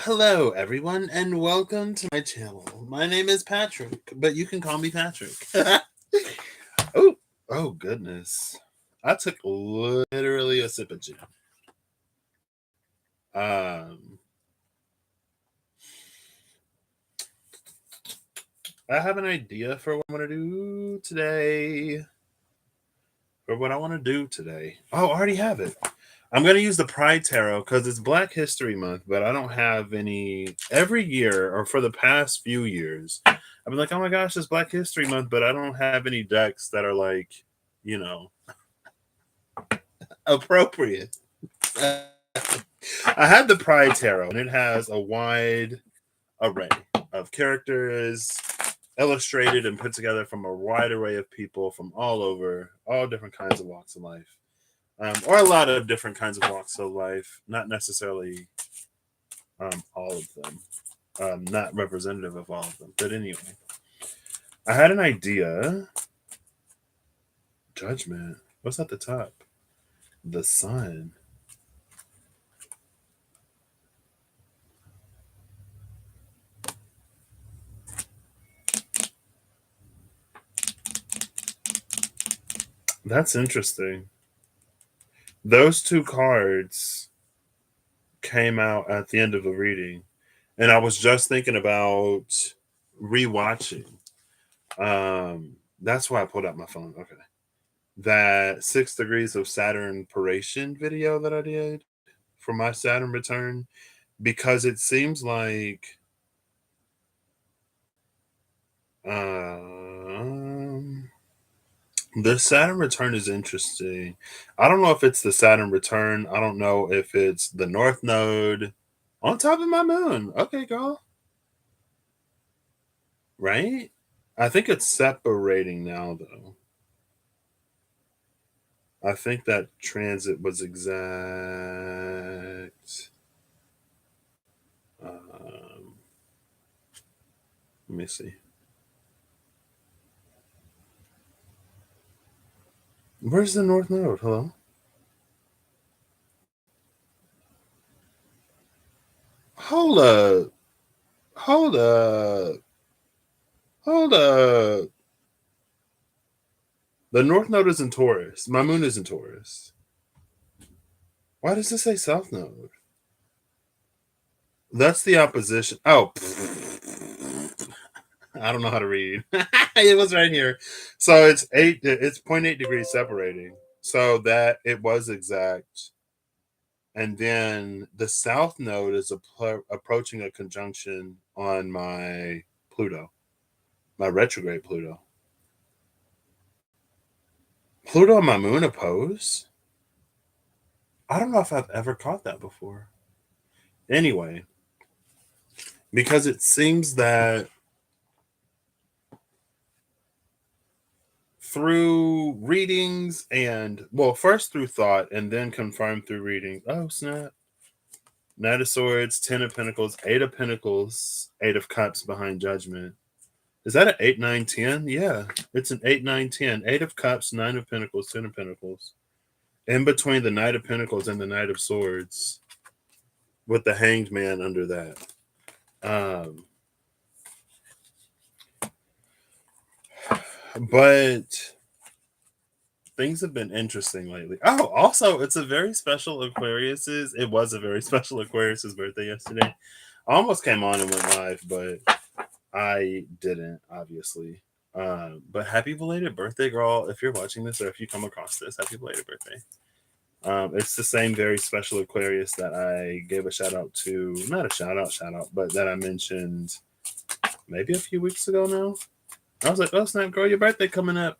Hello, everyone, and welcome to my channel. My name is Patrick, but you can call me Patrick. oh, oh goodness! I took literally a sip of gin. Um, I have an idea for what I'm gonna do today. For what I want to do today. Oh, I already have it. I'm gonna use the Pride Tarot because it's Black History Month, but I don't have any. Every year, or for the past few years, I've been like, "Oh my gosh, it's Black History Month," but I don't have any decks that are like, you know, appropriate. I have the Pride Tarot, and it has a wide array of characters illustrated and put together from a wide array of people from all over, all different kinds of walks of life. Or a lot of different kinds of walks of life, not necessarily all of them, not representative of all of them. But anyway, I had an idea. Judgment. What's at the top? The sun. That's interesting. Those two cards came out at the end of the reading, and I was just thinking about rewatching. That's why I pulled out my phone. Okay, that 6 degrees of Saturn Paration video that I did for my Saturn return, because it seems like um the Saturn return is interesting. I don't know if it's the Saturn return. I don't know if it's the North Node on top of my moon. Okay, girl. Right? I think it's separating now, though. I think that transit was exact. Let me see. Where's the North Node? Hello? Hold up. Hold up. Hold up. The North Node is in Taurus. My moon is in Taurus. Why does it say South Node? That's the opposition. Oh, I don't know how to read. It was right here. So it's eight. It's 0.8 degrees separating. So that it was exact. And then the South Node is approaching a conjunction on my Pluto, my retrograde Pluto. Pluto and my moon oppose? I don't know if I've ever caught that before. Anyway, because it seems that through readings and, well, first through thought and then confirmed through reading. Oh, snap. Knight of Swords, Ten of Pentacles, Eight of Pentacles, Eight of Cups behind Judgment. Is that an 8, 9, 10? Yeah, it's an 8, 9, 10. Eight of Cups, Nine of Pentacles, Ten of Pentacles. In between the Knight of Pentacles and the Knight of Swords, with the Hanged Man under that. But things have been interesting lately. Oh, also, it's a very special Aquarius's. It was a very special Aquarius's birthday yesterday. I almost came on and went live, but I didn't, obviously. But happy belated birthday, girl. If you're watching this or if you come across this, happy belated birthday. It's the same very special Aquarius that I gave a shout out to, not a shout out, but that I mentioned maybe a few weeks ago now. I was like, oh, snap, girl, your birthday coming up.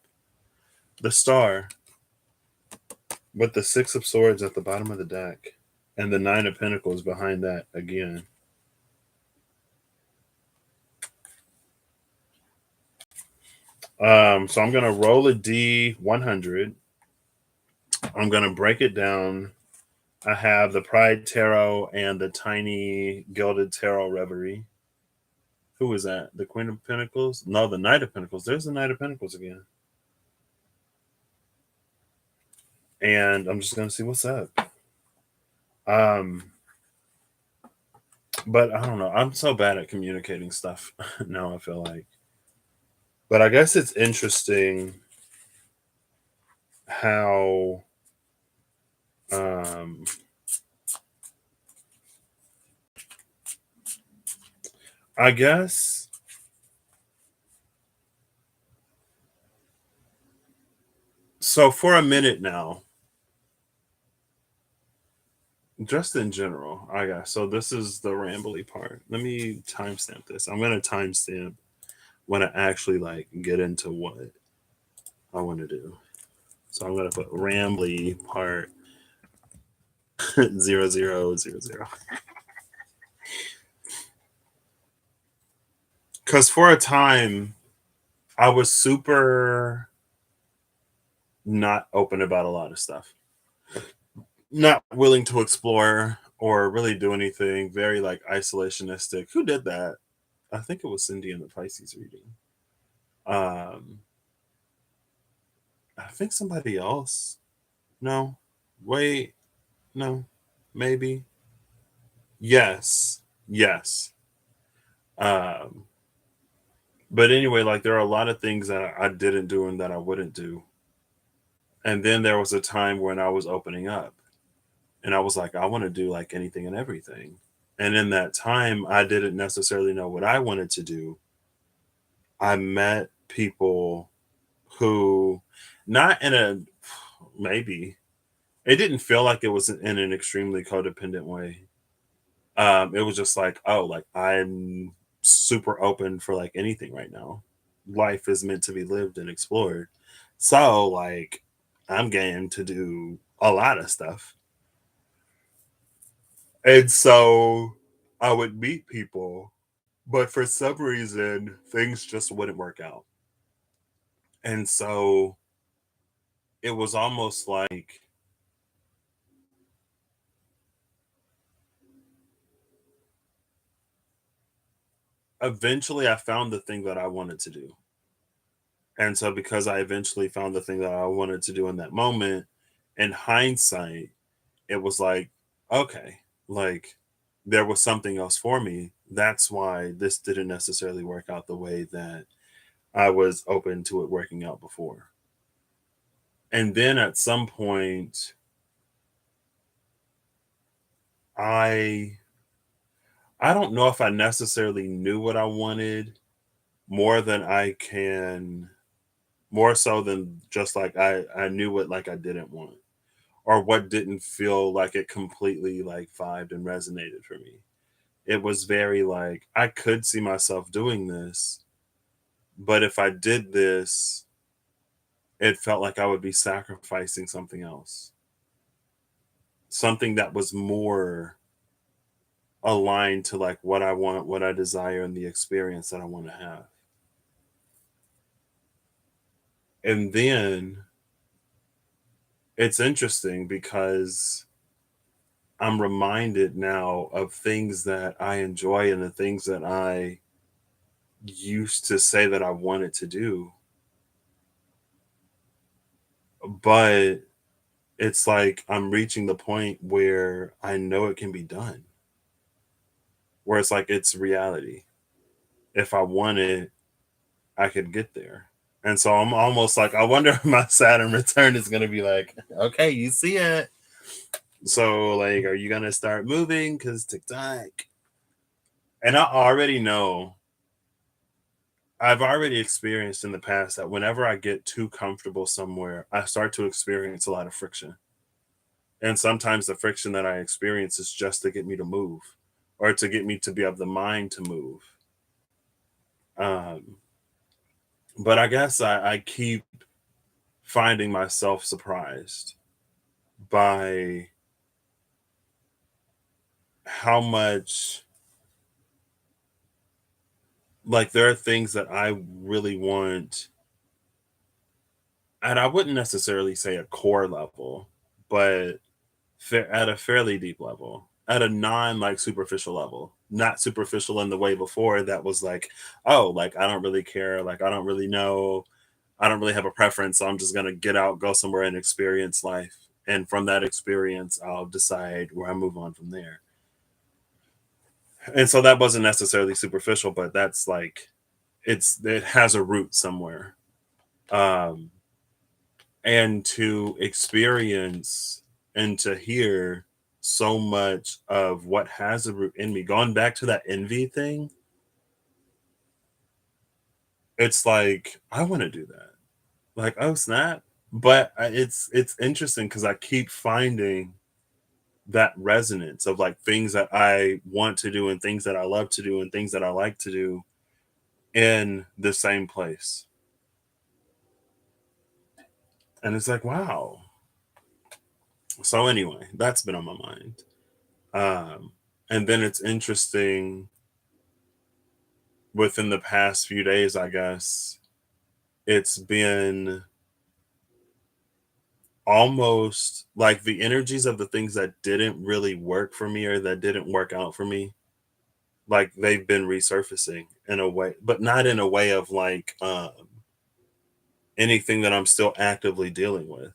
The star with the Six of Swords at the bottom of the deck and the Nine of Pentacles behind that again. So I'm gonna roll a D100. I'm gonna break it down. I have the Pride Tarot and the Tiny Gilded Tarot Reverie. Who is that? The Queen of Pentacles? No, the Knight of Pentacles. There's the Knight of Pentacles again. And I'm just gonna see what's up. Um, But I don't know. I'm so bad at communicating stuff now, I feel like. But I guess it's interesting how um I guess so for a minute now, just in general, I guess. So this is the rambly part. Let me timestamp this. I'm gonna timestamp when I actually like get into what I want to do. So I'm gonna put rambly part 0000. Because for a time I was super not open about a lot of stuff, not willing to explore or really do anything, very like isolationistic. Who did that? I think it was Cindy in the Pisces reading. Um, I think somebody else. No, wait, no, maybe. Yes, yes. Um, but anyway, like there are a lot of things that I didn't do and that I wouldn't do. And then there was a time when I was opening up and I was like, I want to do like anything and everything. And in that time, I didn't necessarily know what I wanted to do. I met people who, not in a, maybe, it didn't feel like it was in an extremely codependent way. It was just like, oh, like I'm super open for like anything right now. Life is meant to be lived and explored. So, like, I'm game to do a lot of stuff. And so I would meet people, but for some reason, things just wouldn't work out. And so it was almost like eventually I found the thing that I wanted to do. And so because I eventually found the thing that I wanted to do in that moment, in hindsight, it was like, okay, like there was something else for me. That's why this didn't necessarily work out the way that I was open to it working out before. And then at some point, I I don't know if I necessarily knew what I wanted more than I can, more so than just like I knew what like I didn't want or what didn't feel like it completely like vibed and resonated for me. It was very like I could see myself doing this, but if I did this, it felt like I would be sacrificing something else, something that was more aligned to like what I want, what I desire, and the experience that I want to have. And then it's interesting because I'm reminded now of things that I enjoy and the things that I used to say that I wanted to do, but it's like I'm reaching the point where I know it can be done, where it's like it's reality. If I want it, I could get there. And so I'm almost like, I wonder if my Saturn return is going to be like, okay, you see it. So, like, are you going to start moving? Because TikTok. And I already know, I've already experienced in the past that whenever I get too comfortable somewhere, I start to experience a lot of friction. And sometimes the friction that I experience is just to get me to move or to get me to be of the mind to move. Um, but I guess I keep finding myself surprised by how much, like, there are things that I really want, and I wouldn't necessarily say a core level, but at a fairly deep level, at a non like superficial level, not superficial in the way before that was like, oh, like I don't really care, like I don't really know, I don't really have a preference, so I'm just gonna get out, go somewhere, and experience life, and from that experience, I'll decide where I move on from there. And so that wasn't necessarily superficial, but that's like it has a root somewhere. Um, and to experience and to hear so much of what has a root in me, going back to that envy thing, it's like I want to do that. Like, oh snap! But it's interesting because I keep finding that resonance of like things that I want to do and things that I love to do and things that I like to do in the same place. And it's like, wow. So anyway, that's been on my mind. And then it's interesting within the past few days, I guess, it's been almost like the energies of the things that didn't really work for me or that didn't work out for me, like they've been resurfacing in a way, but not in a way of like anything that I'm still actively dealing with.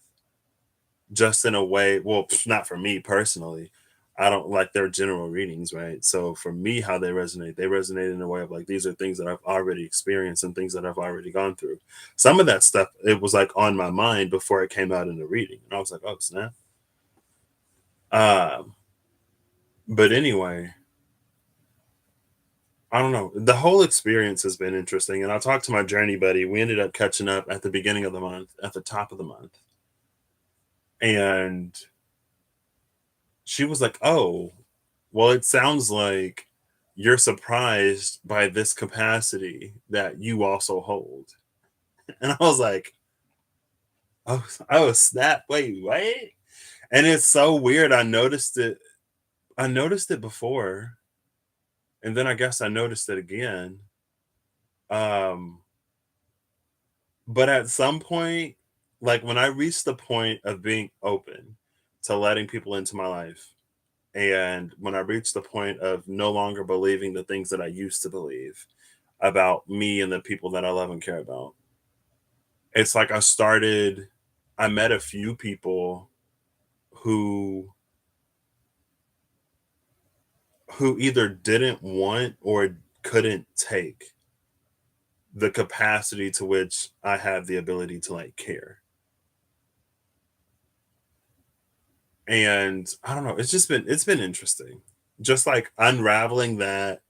Just in a way, well, not for me personally. I don't like their general readings, right? So for me, how they resonate in a way of like these are things that I've already experienced and things that I've already gone through. Some of that stuff, it was like on my mind before it came out in the reading. And I was like, oh snap. Um, but anyway, I don't know. The whole experience has been interesting. And I talked to my journey buddy. We ended up catching up at the beginning of the month, at the top of the month. And she was like, oh, well, it sounds like you're surprised by this capacity that you also hold. And I was like, oh, snap. Wait, wait. And it's so weird. I noticed it. I noticed it before. And then I guess I noticed it again. Um, but at some point, like when I reached the point of being open to letting people into my life, and when I reached the point of no longer believing the things that I used to believe about me and the people that I love and care about, it's like I met a few people who either didn't want or couldn't take the capacity to which I have the ability to like care. And I don't know, it's been interesting. Just like unraveling that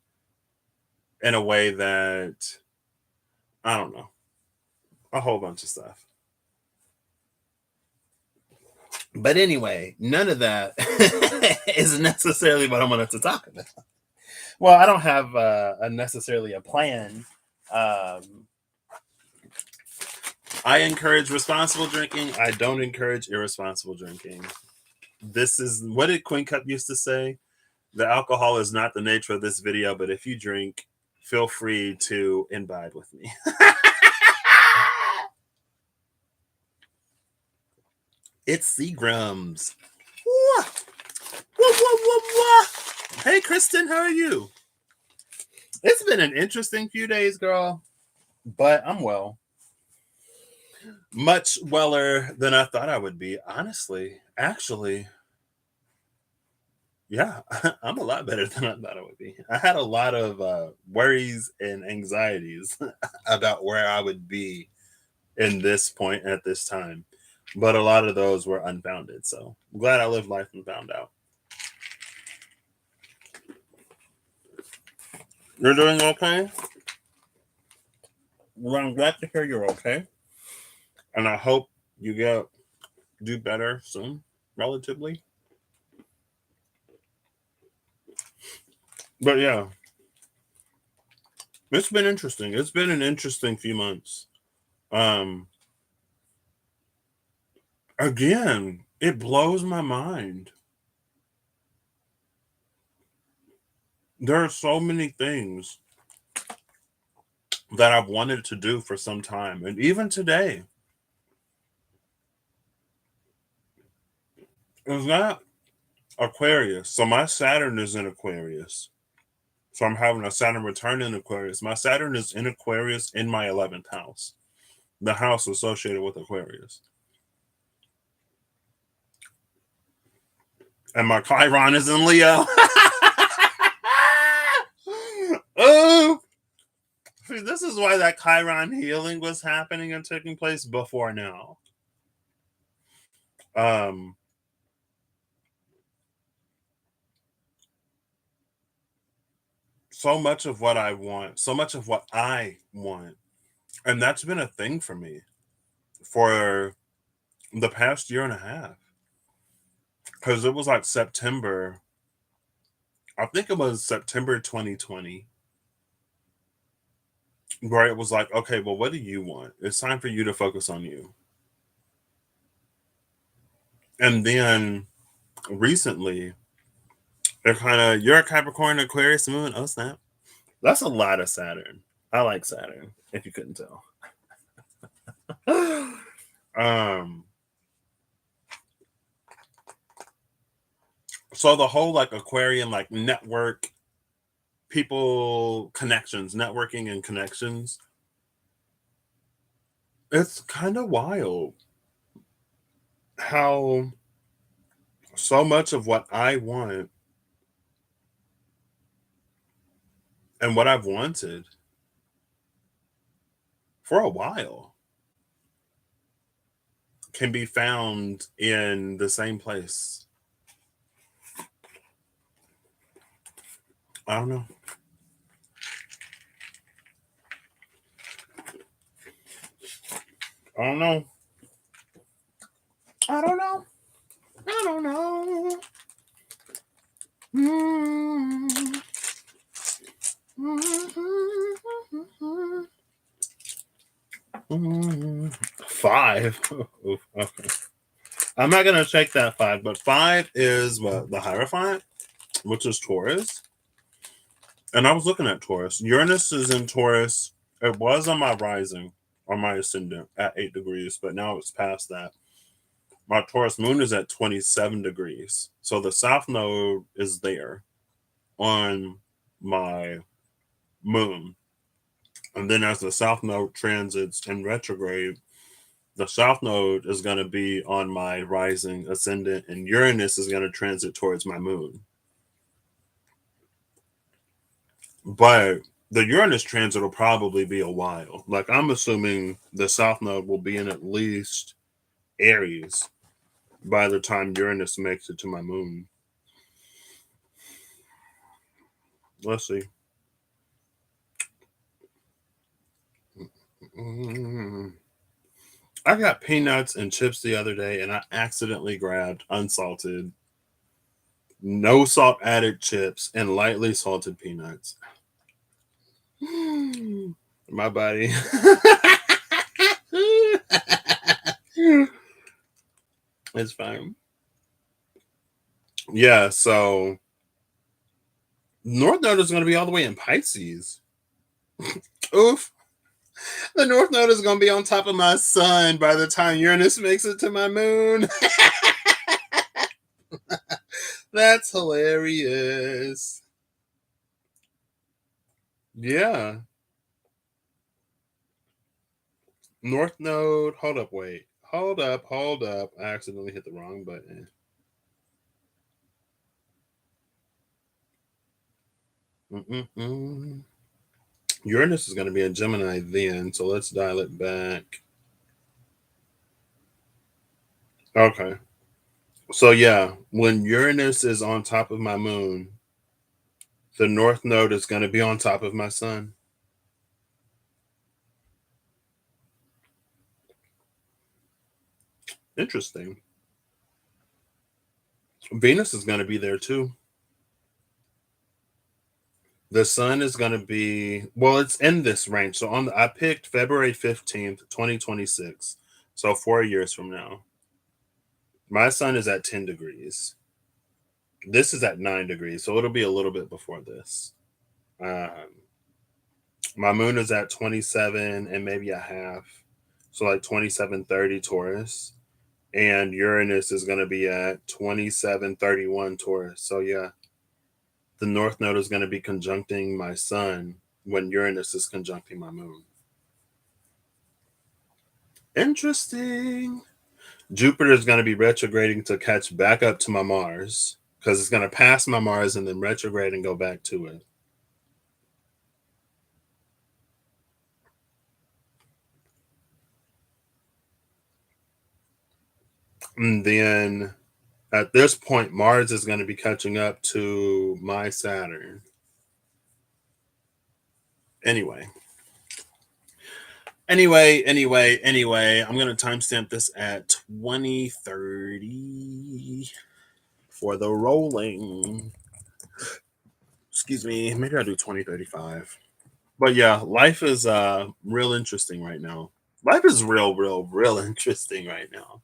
in a way that I don't know, a whole bunch of stuff. But anyway, none of that is necessarily what I wanted to talk about. Well, I don't have necessarily a plan. Um, I encourage responsible drinking. I don't encourage irresponsible drinking. This is what did Queen Cup used to say? The alcohol is not the nature of this video, but if you drink, feel free to imbibe with me. It's Seagrams. Wah, wah, wah, wah, wah. Hey, Kristen, how are you? It's been an interesting few days, girl, but I'm well. Much weller than I thought I would be, honestly. Actually, yeah, I'm a lot better than I thought I would be. I had a lot of worries and anxieties about where I would be in this point at this time, but a lot of those were unfounded. So I'm glad I lived life and found out. You're doing okay? Well, I'm glad to hear you're okay, and I hope you do better soon, relatively. But yeah, it's been interesting. It's been an interesting few months. Um, Again, it blows my mind. There are so many things that I've wanted to do for some time, and even today, it's not Aquarius. So my Saturn is in Aquarius. So I'm having a Saturn return in Aquarius. My Saturn is in Aquarius in my 11th house, the house associated with Aquarius. And my Chiron is in Leo. this is why that Chiron healing was happening and taking place before now. Um, so much of what I want, so much of what I want, and that's been a thing for me for the past year and a half. Because it was like September, I think it was September 2020, where it was like, okay, well, what do you want? It's time for you to focus on you. And then recently, they're kind of, you're a Capricorn, Aquarius moon. Oh, snap. That's a lot of Saturn. I like Saturn, if you couldn't tell. um, so the whole like Aquarian, like network, people connections, networking and connections, it's kind of wild how so much of what I want and what I've wanted for a while can be found in the same place. I don't know. I don't know. I don't know. I don't know. Mm-hmm. Mm-hmm. Five. Okay. I'm not gonna check that five, but five is what the Hierophant, which is Taurus. And I was looking at Taurus. Uranus is in Taurus. It was on my rising or my ascendant at 8 degrees, but now it's past that. My Taurus moon is at 27 degrees. So the south node is there on my moon. And then as the south node transits in retrograde, the south node is going to be on my rising ascendant, and Uranus is going to transit towards my moon. But the Uranus transit will probably be a while. Like I'm assuming the south node will be in at least Aries by the time Uranus makes it to my moon. Let's see. I got peanuts and chips the other day, and I accidentally grabbed unsalted, no salt added chips and lightly salted peanuts. My body. It's fine. Yeah, so North Node is going to be all the way in Pisces. Oof. The North Node is going to be on top of my sun by the time Uranus makes it to my moon. That's hilarious. Yeah. North Node. Hold up, wait. Hold up, hold up. I accidentally hit the wrong button. Mm-mm-mm. Uranus is going to be in Gemini then, so let's dial it back. Okay. So yeah, when Uranus is on top of my moon, the North Node is going to be on top of my sun. Interesting. Venus is going to be there too. The sun is going to be, well, it's in this range. So I picked February 15th, 2026. So 4 years from now. My sun is at 10 degrees. This is at 9 degrees. So it'll be a little bit before this. My moon is at 27 and maybe a half. So like 2730 Taurus. And Uranus is going to be at 2731 Taurus. So yeah, the North Node is going to be conjuncting my sun when Uranus is conjuncting my moon. Interesting. Jupiter is going to be retrograding to catch back up to my Mars because it's going to pass my Mars and then retrograde and go back to it. And then at this point, Mars is going to be catching up to my Saturn. Anyway, I'm going to timestamp this at 2030 for the rolling. Excuse me, maybe I'll do 2035. But yeah, life is real interesting right now. Life is real interesting right now.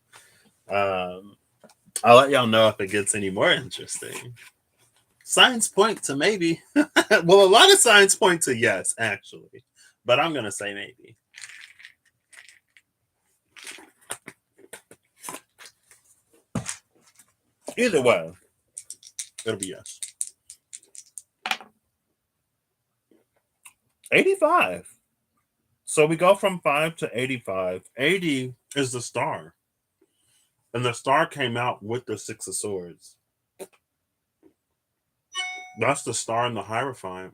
Um, I'll let y'all know if it gets any more interesting. Signs point to maybe. Well, a lot of signs point to yes, actually. But I'm going to say maybe. Either way, it'll be yes. 85. So we go from 5 to 85. 80 is the star. And the star came out with the Six of Swords. That's the star in the Hierophant.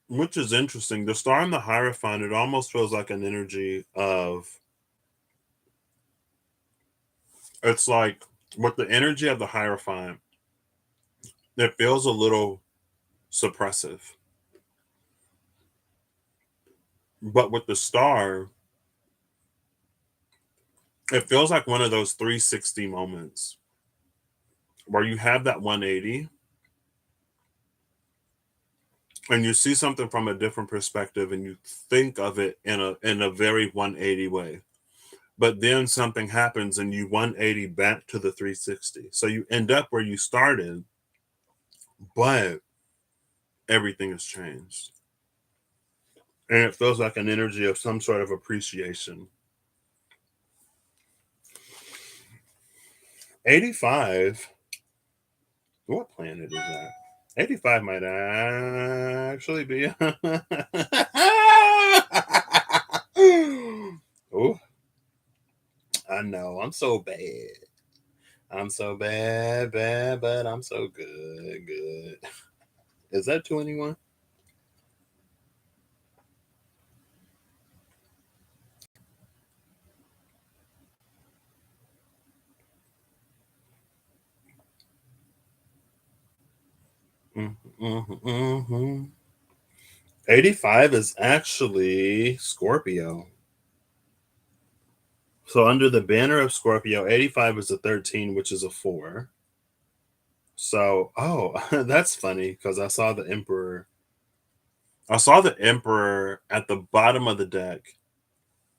Which is interesting. The star in the Hierophant, it almost feels like an energy of. It's like with the energy of the Hierophant, it feels a little suppressive. But with the star, it feels like one of those 360 moments where you have that 180 and you see something from a different perspective and you think of it in a very 180 way. But then something happens and you 180 back to the 360. So you end up where you started, but everything has changed. And it feels like an energy of some sort of appreciation. 85. What planet is that? 85 might actually be. Oh, I know. I'm so bad. I'm so bad, but I'm so good. Is that 21? Mm-hmm. 85 is actually Scorpio. So under the banner of Scorpio, 85 is a 13, which is a 4. So, oh, that's funny because I saw the Emperor. I saw the Emperor at the bottom of the deck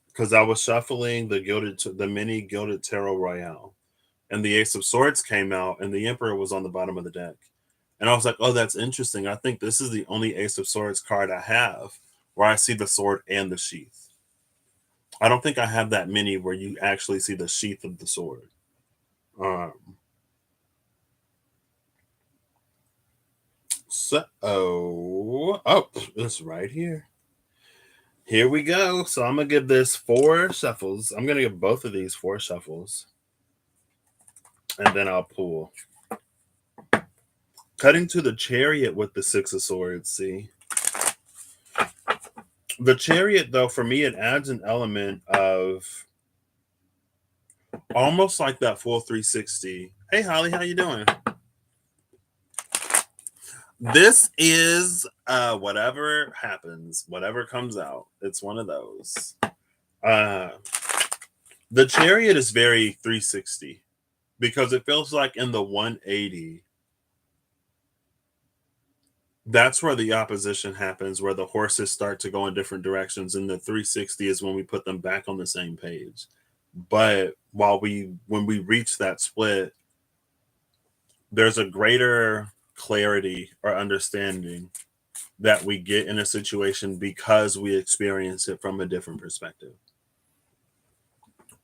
because I was shuffling the mini gilded tarot royale, and the Ace of Swords came out, and the Emperor was on the bottom of the deck, and I was like, "Oh, that's interesting. I think this is the only Ace of Swords card I have where I see the sword and the sheath. I don't think I have that many where you actually see the sheath of the sword." Um, oh, it's right here. Here we go. So I'm gonna give this 4 shuffles. I'm gonna give both of these 4 shuffles, and then I'll pull. Cutting to the Chariot with the Six of Swords. See, the Chariot though, for me, it adds an element of almost like that full 360. Hey, Holly, how you doing? This is whatever happens, whatever comes out. It's one of those. Uh, the Chariot is very 360 because it feels like in the 180 that's where the opposition happens, where the horses start to go in different directions, and the 360 is when we put them back on the same page. But when we reach that split, there's a greater clarity or understanding that we get in a situation because we experience it from a different perspective.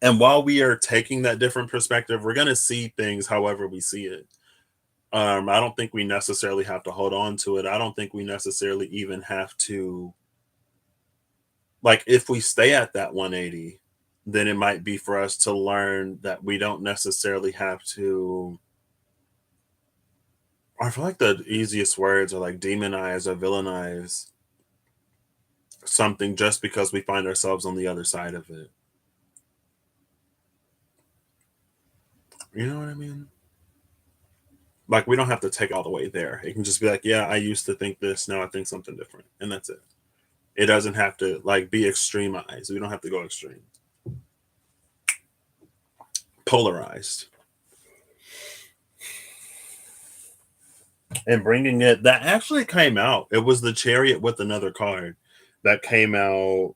And while we are taking that different perspective, we're going to see things however we see it. I don't think we necessarily have to hold on to it. I don't think we necessarily even have to, like, if we stay at that 180, then it might be for us to learn that we don't necessarily have to. I feel like the easiest words are like demonize or villainize something just because we find ourselves on the other side of it. You know what I mean? Like we don't have to take all the way there. It can just be like, yeah, I used to think this, now I think something different, and that's it. It doesn't have to like be extremized. We don't have to go extreme. Polarized. And bringing it that actually came out. It was the chariot with another card that came out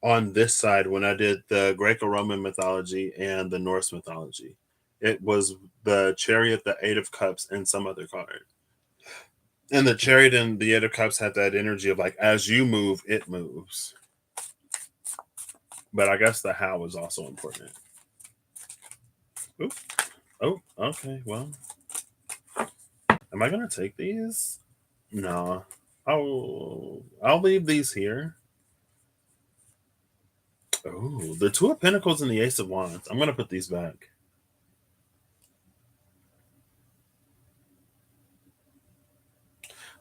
on this side when I did the Greco-Roman mythology and the Norse mythology. It was the chariot, the eight of cups, and some other card. And the chariot and the eight of cups had that energy of like as you move, it moves. But I guess the how is also important. Oop. Oh, okay. Well, am I gonna take these? No. I'll leave these here. Oh, the two of pentacles and the ace of wands. I'm gonna put these back.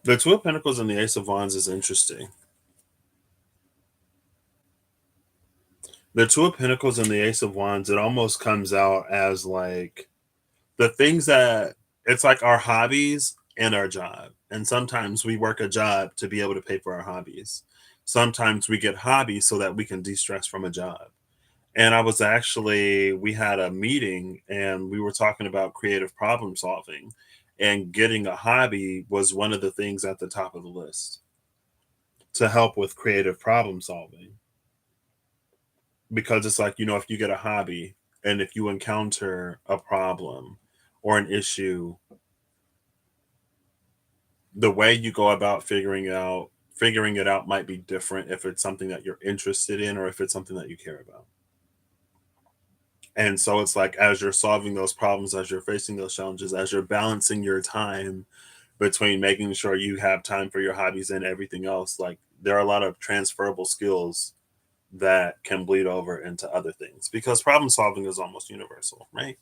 The two of pentacles and the ace of wands is interesting. The two of pentacles and the ace of wands, it almost comes out as like the things that it's like our hobbies and our job. And sometimes we work a job to be able to pay for our hobbies. Sometimes we get hobbies so that we can de-stress from a job. And I was actually, we had a meeting and we were talking about creative problem solving, and getting a hobby was one of the things at the top of the list to help with creative problem solving. Because it's like, if you get a hobby and if you encounter a problem or an issue, the way you go about figuring it out might be different if it's something that you're interested in or if it's something that you care about. And so it's like as you're solving those problems, as you're facing those challenges, as you're balancing your time between making sure you have time for your hobbies and everything else, like there are a lot of transferable skills that can bleed over into other things because problem solving is almost universal, right?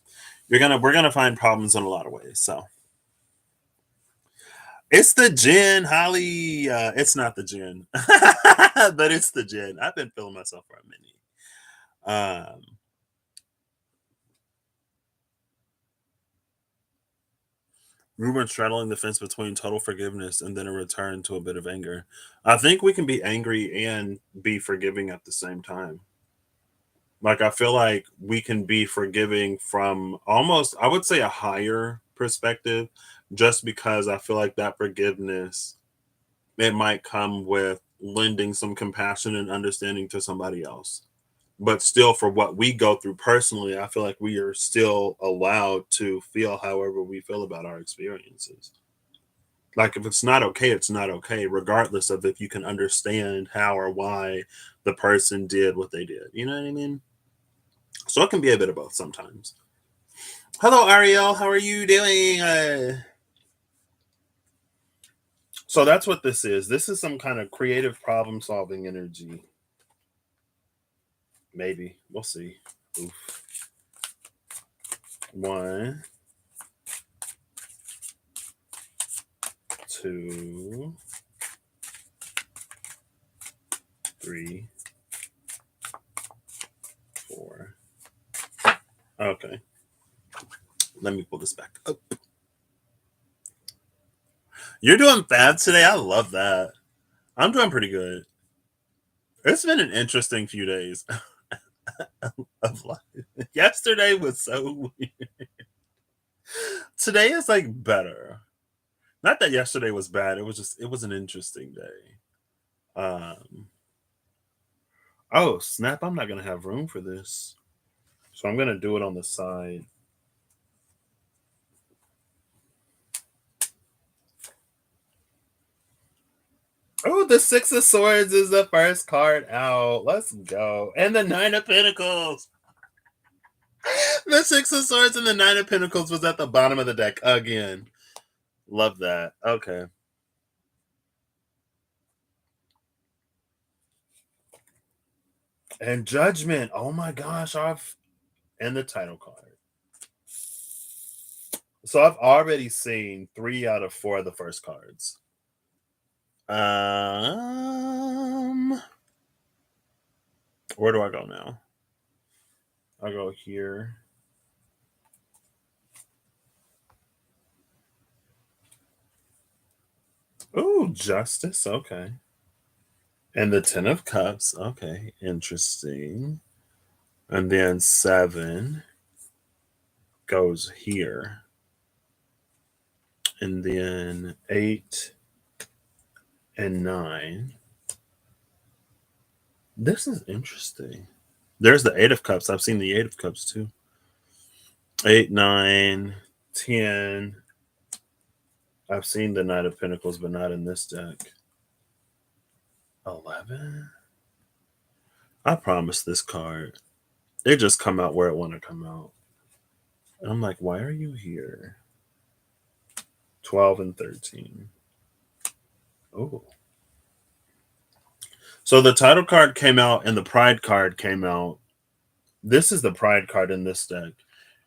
We're gonna find problems in a lot of ways. So it's the gin, Holly. It's not the gin, but it's the gin. I've been feeling myself for a minute. Ruben straddling the fence between total forgiveness and then a return to a bit of anger. I think we can be angry and be forgiving at the same time. Like I feel like we can be forgiving from almost, I would say, a higher perspective, just because I feel like that forgiveness, it might come with lending some compassion and understanding to somebody else. But still, for what we go through personally, I feel like we are still allowed to feel however we feel about our experiences. Like if it's not okay, it's not okay, regardless of if you can understand how or why the person did what they did. You know what I mean? So it can be a bit of both sometimes. Hello, Ariel. How are you doing? So that's what this is. This is some kind of creative problem solving energy. Maybe. We'll see. Oof. 1, 2, 3, 4. Okay. Let me pull this back up. You're doing bad today. I love that. I'm doing pretty good. It's been an interesting few days of life. Yesterday was so weird. Today is like better. Not that yesterday was bad. It was an interesting day. Um oh snap, I'm not gonna have room for this. So I'm gonna do it on the side. Oh, the Six of Swords is the first card out. Let's go. And the Nine of Pentacles. The Six of Swords and the Nine of Pentacles was at the bottom of the deck again. Love that. Okay. And Judgment. Oh my gosh. And the title card. So I've already seen 3 out of 4 of the first cards. Where do I go now? I'll go here. Oh, justice. Okay. And the Ten of Cups. Okay. Interesting. And then 7 goes here. And then 8 and 9. This is interesting. There's the Eight of Cups. I've seen the Eight of Cups too. 8, 9, 10. I've seen the Knight of Pentacles, but not in this deck. 11. I promise this card. It just come out where it want to come out. And I'm like, why are you here? 12 and 13. Oh. So the title card came out and the pride card came out. This is the pride card in this deck.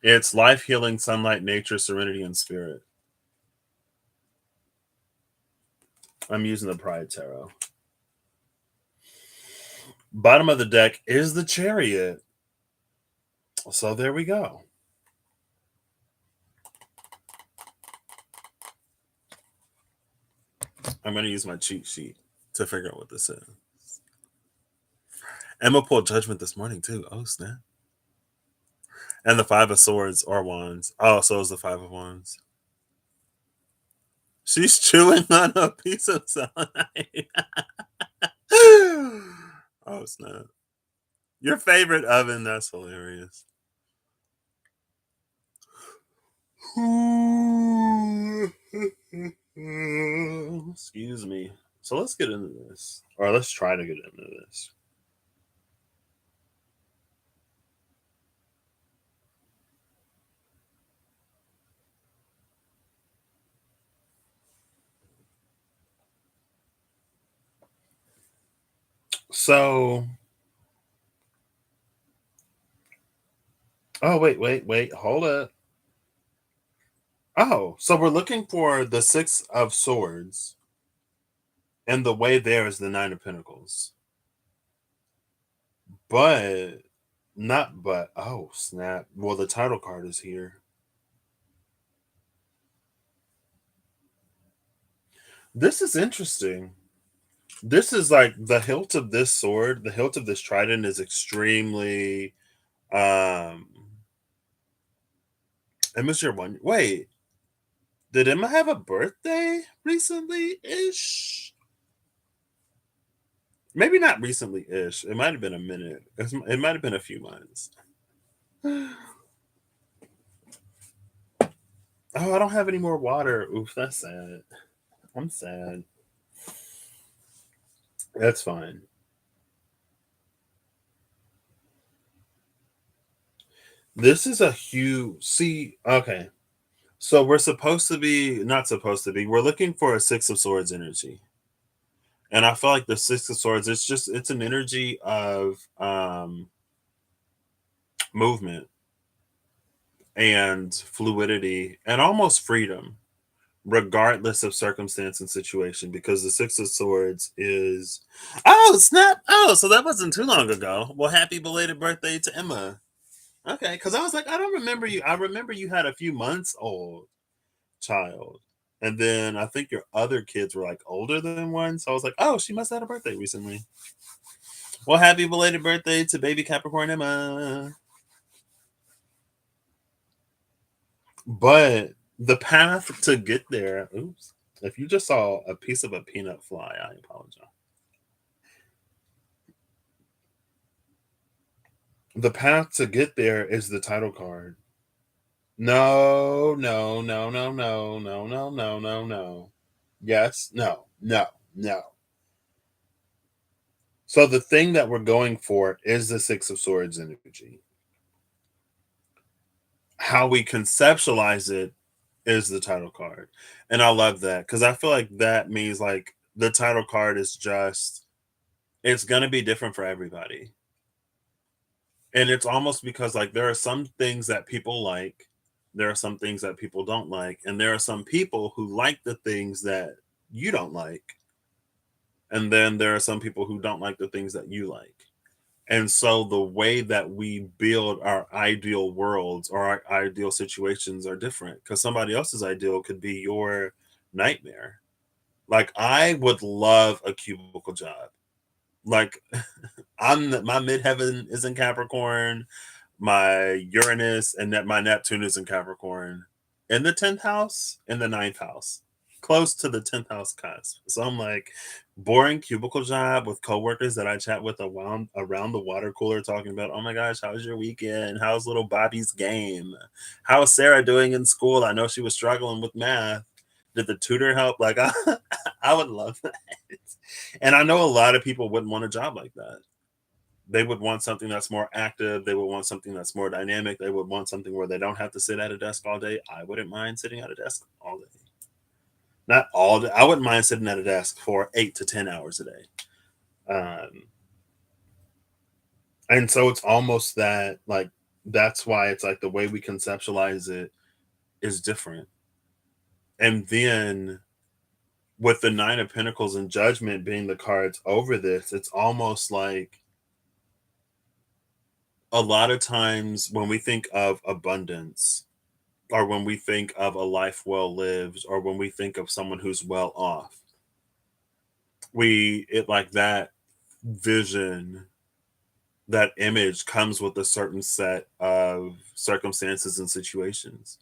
It's life, healing, sunlight, nature, serenity, and spirit. I'm using the pride tarot. Bottom of the deck is the chariot. So there we go. I'm going to use my cheat sheet to figure out what this is. Emma pulled judgment this morning too. Oh, snap. And the 5 of swords or wands. Oh, so is the 5 of wands. She's chewing on a piece of selenite. Oh, snap. Your favorite oven. That's hilarious. Excuse me. So let's get into this. Or let's try to get into this. So, oh, wait. Hold it. Oh, so we're looking for the 6 of swords. And the way there is the 9 of pentacles. But, not but, oh, snap. Well, the title card is here. This is interesting. This is like the hilt of this sword, the hilt of this trident is extremely immature one. Wait, did Emma have a birthday recently ish? Maybe not recently ish. It might have been a minute. It might have been a few months. Oh, I don't have any more water. Oof, that's sad. I'm sad. That's fine. This is a huge. See, okay. So we're supposed to be, not supposed to be, we're looking for a 6 of swords energy. And I feel like the 6 of swords, it's an energy of movement and fluidity and almost freedom, regardless of circumstance and situation, because the 6 of swords is, oh, snap. Oh, so that wasn't too long ago. Well, happy belated birthday to Emma. Okay, because I was like, I don't remember you. I remember you had a few months old child. And then I think your other kids were like older than one. So I was like, oh, she must have had a birthday recently. Well, happy belated birthday to baby Capricorn Emma. But the path to get there, oops, if you just saw a piece of a peanut fly, I apologize. The path to get there is the title card. No, no, no, no, no, no, no, no, no, no. Yes, no, no, no. So the thing that we're going for is the 6 of swords energy. How we conceptualize it is the title card. And I love that because I feel like that means like the title card is just, it's going to be different for everybody. And it's almost because like there are some things that people like, there are some things that people don't like, and there are some people who like the things that you don't like. And then there are some people who don't like the things that you like. And so the way that we build our ideal worlds or our ideal situations are different because somebody else's ideal could be your nightmare. Like I would love a cubicle job. Like my midheaven is in Capricorn, my Uranus and my Neptune is in Capricorn. In the 10th house, in the ninth house, close to the 10th house cusp. So I'm like, boring cubicle job with coworkers that I chat with around the water cooler talking about, oh my gosh, how was your weekend? How's little Bobby's game? How's Sarah doing in school? I know she was struggling with math. Did the tutor help? Like, I would love that. And I know a lot of people wouldn't want a job like that. They would want something that's more active. They would want something that's more dynamic. They would want something where they don't have to sit at a desk all day. I wouldn't mind sitting at a desk all day. Not all day. I wouldn't mind sitting at a desk for 8 to 10 hours a day. Um, and so it's almost that, like, that's why it's like the way we conceptualize it is different. And then with the Nine of Pentacles and Judgment being the cards over this, it's almost like a lot of times when we think of abundance, or when we think of a life well lived, or when we think of someone who's well off, it like that vision, that image comes with a certain set of circumstances and situations.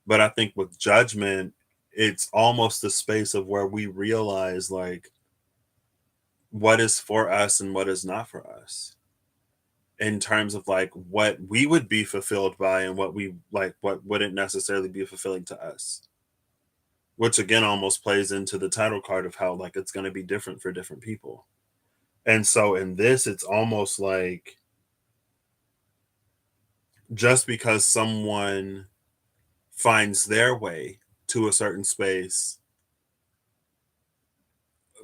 But I think with Judgment, it's almost the space of where we realize like what is for us and what is not for us, in terms of like what we would be fulfilled by and what wouldn't necessarily be fulfilling to us, which again almost plays into the title card of how like it's going to be different for different people. And so in this, it's almost like just because someone finds their way to a certain space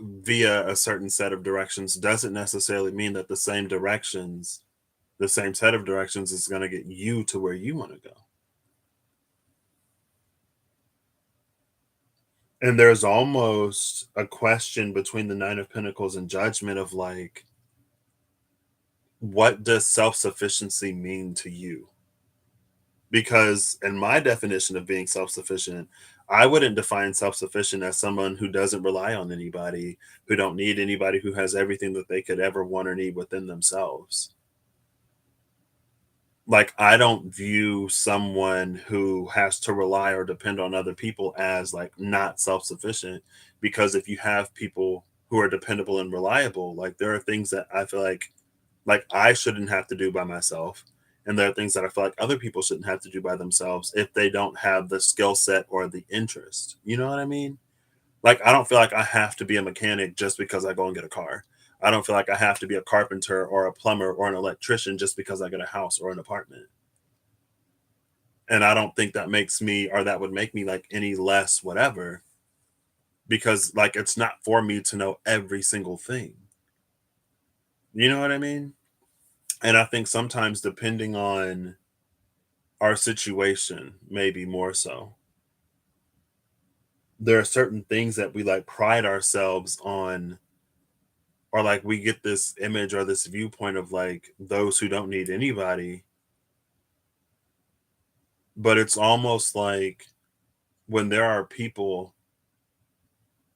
via a certain set of directions doesn't necessarily mean that the same set of directions is going to get you to where you want to go. And there's almost a question between the Nine of Pentacles and Judgment of like, what does self sufficiency mean to you? Because in my definition of being self sufficient, I wouldn't define self sufficient as someone who doesn't rely on anybody, who don't need anybody, who has everything that they could ever want or need within themselves. Like, I don't view someone who has to rely or depend on other people as like not self sufficient. Because if you have people who are dependable and reliable, like there are things that I feel like I shouldn't have to do by myself. And there are things that I feel like other people shouldn't have to do by themselves if they don't have the skill set or the interest. You know what I mean? Like, I don't feel like I have to be a mechanic just because I go and get a car. I don't feel like I have to be a carpenter or a plumber or an electrician just because I get a house or an apartment. And I don't think that makes me, or that would make me like any less whatever, because like it's not for me to know every single thing. You know what I mean? And I think sometimes depending on our situation, maybe more so, there are certain things that we like pride ourselves on, or like we get this image or this viewpoint of like those who don't need anybody. But it's almost like when there are people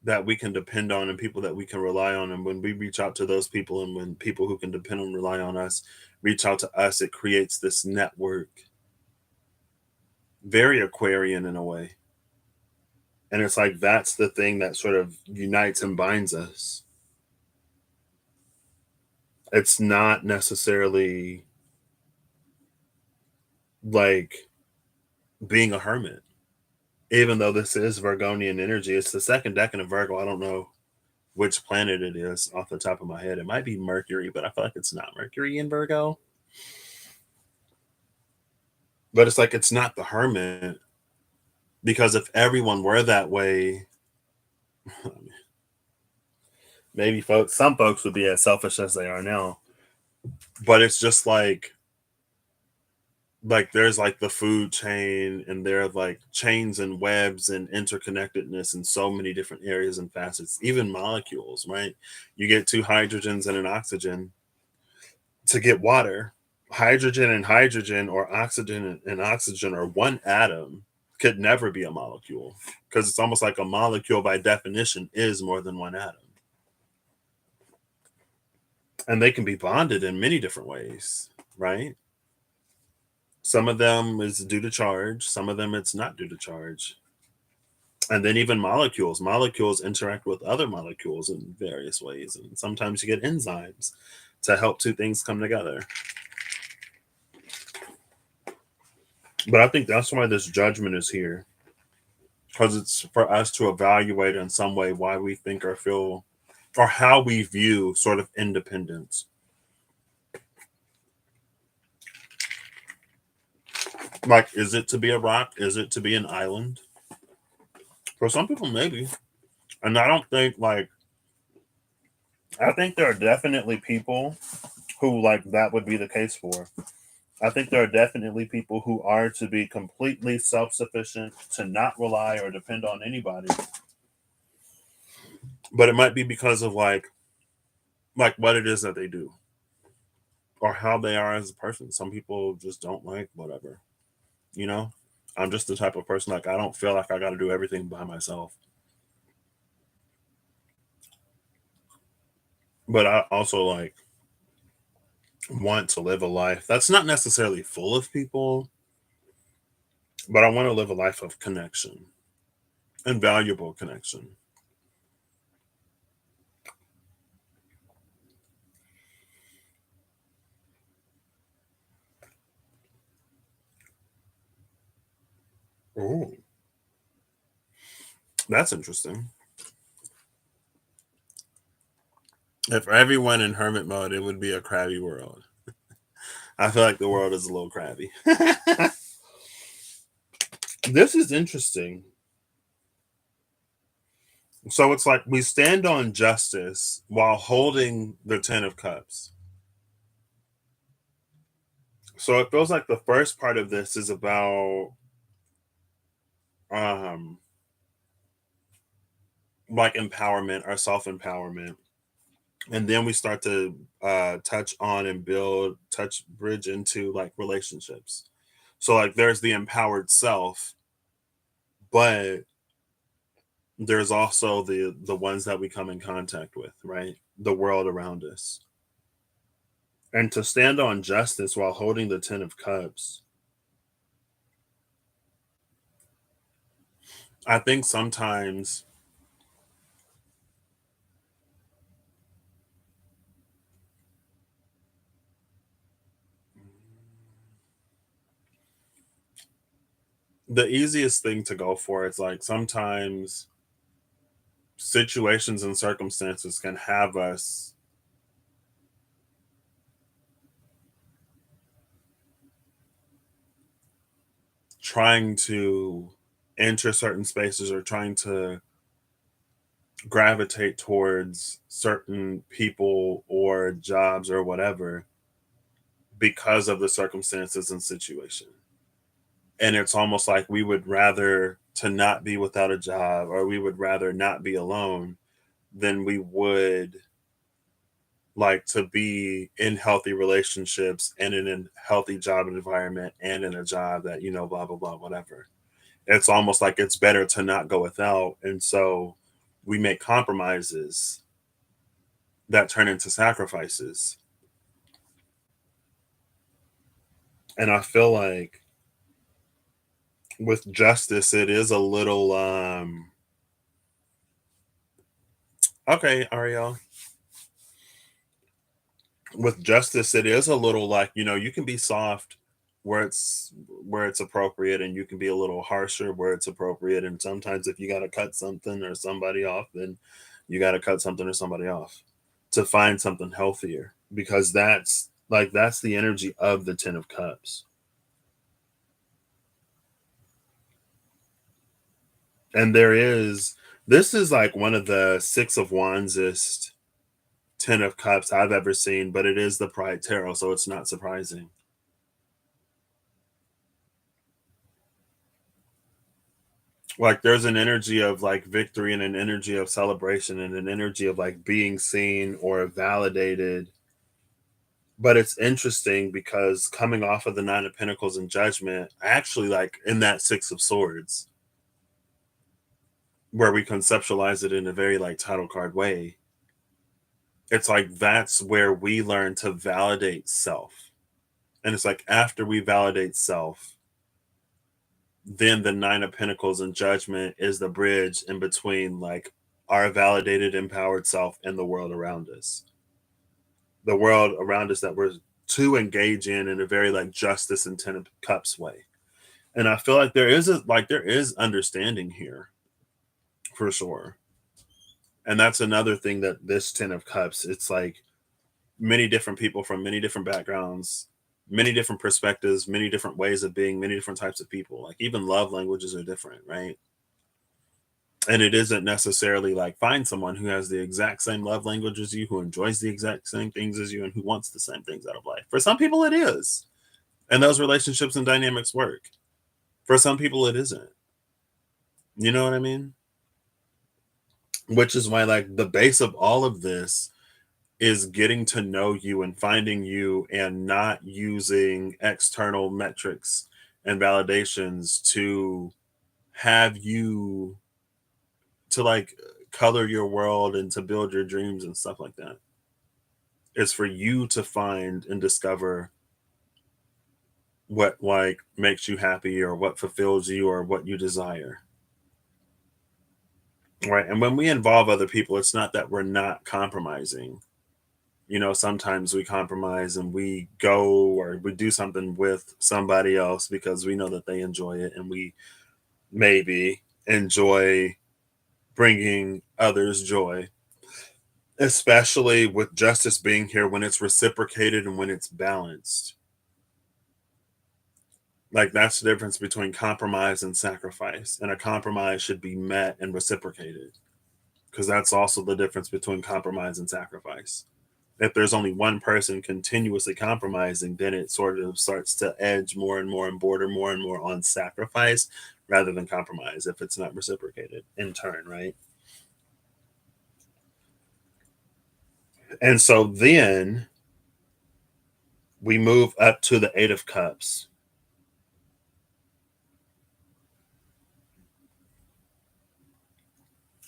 that we can depend on and people that we can rely on, and when we reach out to those people and when people who can depend on rely on us reach out to us, it creates this network, very Aquarian in a way. And it's like that's the thing that sort of unites and binds us. It's not necessarily like being a hermit, even though this is Virgonian energy. It's the second decan of Virgo. I don't know which planet it is off the top of my head. It might be Mercury, but I feel like it's not Mercury in Virgo. But it's like it's not the hermit, because if everyone were that way, maybe some folks would be as selfish as they are now. But it's just like there's like the food chain, and there are like chains and webs and interconnectedness in so many different areas and facets, even molecules, right? You get two hydrogens and an oxygen to get water. Hydrogen and hydrogen, or oxygen and oxygen, are one atom, could never be a molecule, because it's almost like a molecule by definition is more than one atom. And they can be bonded in many different ways, right? Some of them is due to charge, some of them it's not due to charge. And then even molecules interact with other molecules in various ways. And sometimes you get enzymes to help two things come together. But I think that's why this judgment is here, because it's for us to evaluate in some way why we think or feel or how we view sort of independence. Like, is it to be a rock? Is it to be an island? For some people, maybe. And I don't think, like, I think there are definitely people who, like, that would be the case for. I think there are definitely people who are to be completely self sufficient, to not rely or depend on anybody. But it might be because of, like what it is that they do or how they are as a person. Some people just don't like whatever, you know? I'm just the type of person, like, I don't feel like I got to do everything by myself. But I also, like, want to live a life that's not necessarily full of people, but I want to live a life of connection and valuable connection. Oh, that's interesting. If everyone in hermit mode, it would be a crabby world. I feel like the world is a little crabby. This is interesting. So it's like we stand on justice while holding the Ten of Cups. So it feels like the first part of this is about um like empowerment or self-empowerment. And then we start to touch on and touch bridge into like relationships. So like there's the empowered self, but there's also the ones that we come in contact with, right? The world around us. And to stand on justice while holding the Ten of Cups, I think sometimes the easiest thing to go for is like sometimes situations and circumstances can have us trying to enter certain spaces or trying to gravitate towards certain people or jobs or whatever because of the circumstances and situation. And it's almost like we would rather to not be without a job or we would rather not be alone than we would like to be in healthy relationships and in a healthy job environment and in a job that, blah, blah, blah, whatever. It's almost like it's better to not go without. And so we make compromises that turn into sacrifices. And I feel like with justice, it is a little okay, Ariel. With justice, it is a little like, you can be soft where it's appropriate, and you can be a little harsher where it's appropriate. And sometimes if you gotta cut something or somebody off, then you gotta cut something or somebody off to find something healthier. Because that's the energy of the Ten of Cups. And this is like one of the Six of Wandsest Ten of Cups I've ever seen, but it is the Pride Tarot, so it's not surprising. Like there's an energy of like victory and an energy of celebration and an energy of like being seen or validated But it's interesting because coming off of the Nine of Pentacles and Judgment, actually, like in that Six of Swords, where we conceptualize it in a very like title card way, it's like that's where we learn to validate self. And it's like after we validate self, then the Nine of Pentacles and Judgment is the bridge in between like our validated, empowered self and the world around us. The world around us that we're to engage in a very like justice and Ten of Cups way. And I feel like there is understanding here for sure. And that's another thing that this Ten of Cups, it's like many different people from many different backgrounds, many different perspectives, many different ways of being, many different types of people. Like even love languages are different, right? And it isn't necessarily like find someone who has the exact same love language as you, who enjoys the exact same things as you, and who wants the same things out of life. For some people, it is. And those relationships and dynamics work. For some people, it isn't. You know what I mean? Which is why, like, the base of all of this is getting to know you and finding you and not using external metrics and validations to have you to like color your world and to build your dreams and stuff like that. It's for you to find and discover what like makes you happy or what fulfills you or what you desire. Right. And when we involve other people, it's not that we're not compromising. You know, sometimes we compromise and we go or we do something with somebody else because we know that they enjoy it and we maybe enjoy bringing others joy, especially with justice being here when it's reciprocated and when it's balanced. Like that's the difference between compromise and sacrifice. And a compromise should be met and reciprocated because that's also the difference between compromise and sacrifice. If there's only one person continuously compromising, then it sort of starts to edge more and more and border more and more on sacrifice rather than compromise if it's not reciprocated in turn, right? And so then we move up to the Eight of Cups,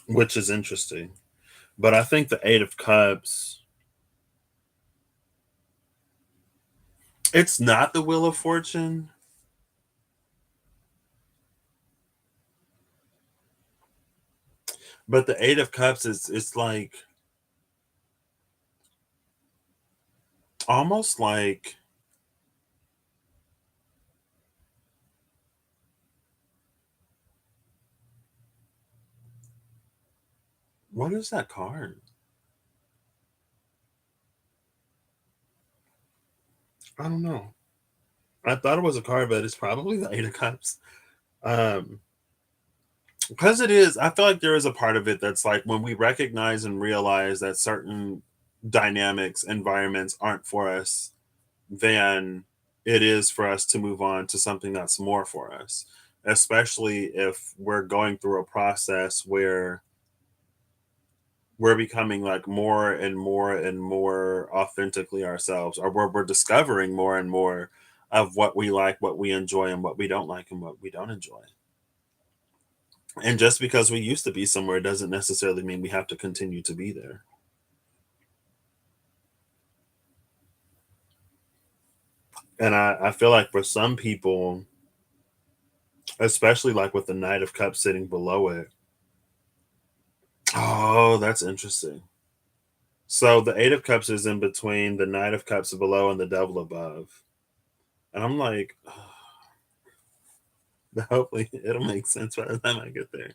which is interesting. But I think the Eight of Cups, it's not the Wheel of Fortune, but the Eight of Cups is it's like almost like what is that card? I don't know. I thought it was a card, but it's probably the Eight of Cups. Um, because it is, I feel like there is a part of it that's like when we recognize and realize that certain dynamics, environments aren't for us, then it is for us to move on to something that's more for us, especially if we're going through a process where we're becoming like more and more and more authentically ourselves, or where we're discovering more and more of what we like, what we enjoy, and what we don't like, and what we don't enjoy. And just because we used to be somewhere doesn't necessarily mean we have to continue to be there. And I feel like for some people, especially like with the Knight of Cups sitting below it, oh, that's interesting. So the Eight of Cups is in between the Knight of Cups below and the Devil above. And I'm like, hopefully it'll make sense by the time I get there.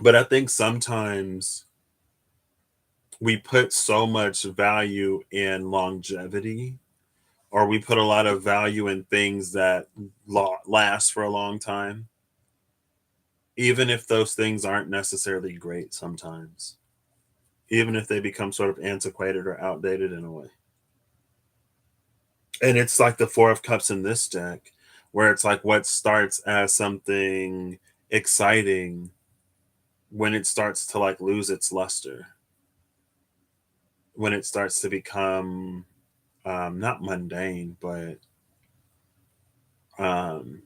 But I think sometimes we put so much value in longevity, or we put a lot of value in things that last for a long time, even if those things aren't necessarily great sometimes, even if they become sort of antiquated or outdated in a way. And it's like the Four of Cups in this deck, where it's like what starts as something exciting when it starts to like lose its luster, when it starts to become not mundane, but um,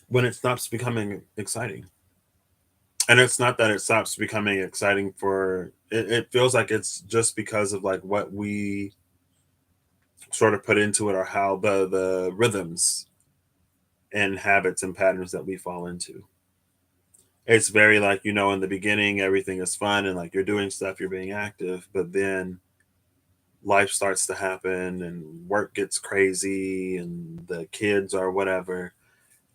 when it stops becoming exciting. And it's not that it stops becoming exciting for it feels like it's just because of like what we sort of put into it, or how the rhythms and habits and patterns that we fall into. It's very like, in the beginning everything is fun and like you're doing stuff, you're being active, but then life starts to happen and work gets crazy and the kids or whatever.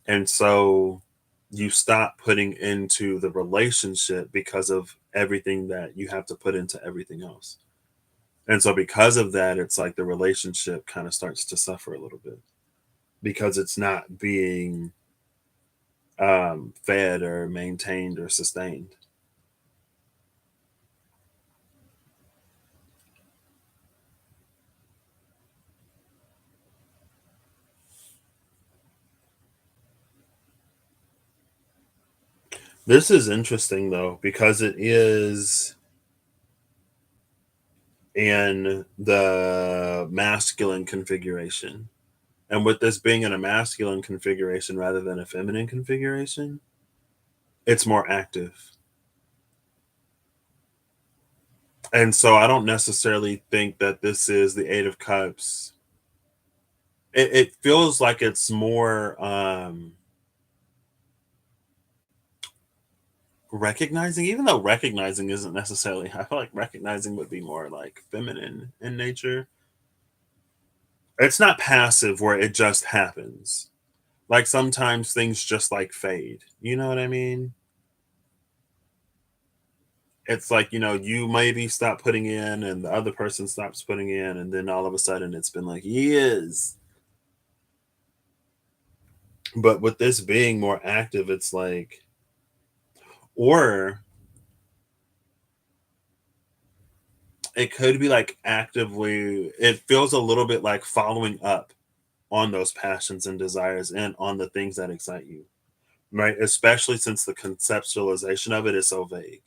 And so you stop putting into the relationship because of everything that you have to put into everything else. And so because of that, it's like the relationship kind of starts to suffer a little bit because it's not being fed or maintained or sustained. This is interesting though, because it is in the masculine configuration. And with this being in a masculine configuration rather than a feminine configuration, it's more active. And so I don't necessarily think that this is the Eight of Cups. It feels like it's more recognizing, even though recognizing isn't necessarily, I feel like recognizing would be more like feminine in nature. It's not passive where it just happens. Like sometimes things just like fade. You know what I mean? It's like, you maybe stop putting in and the other person stops putting in, and then all of a sudden it's been like years. But with this being more active, it's like, or it could be like actively, it feels a little bit like following up on those passions and desires and on the things that excite you, right? Especially since the conceptualization of it is so vague.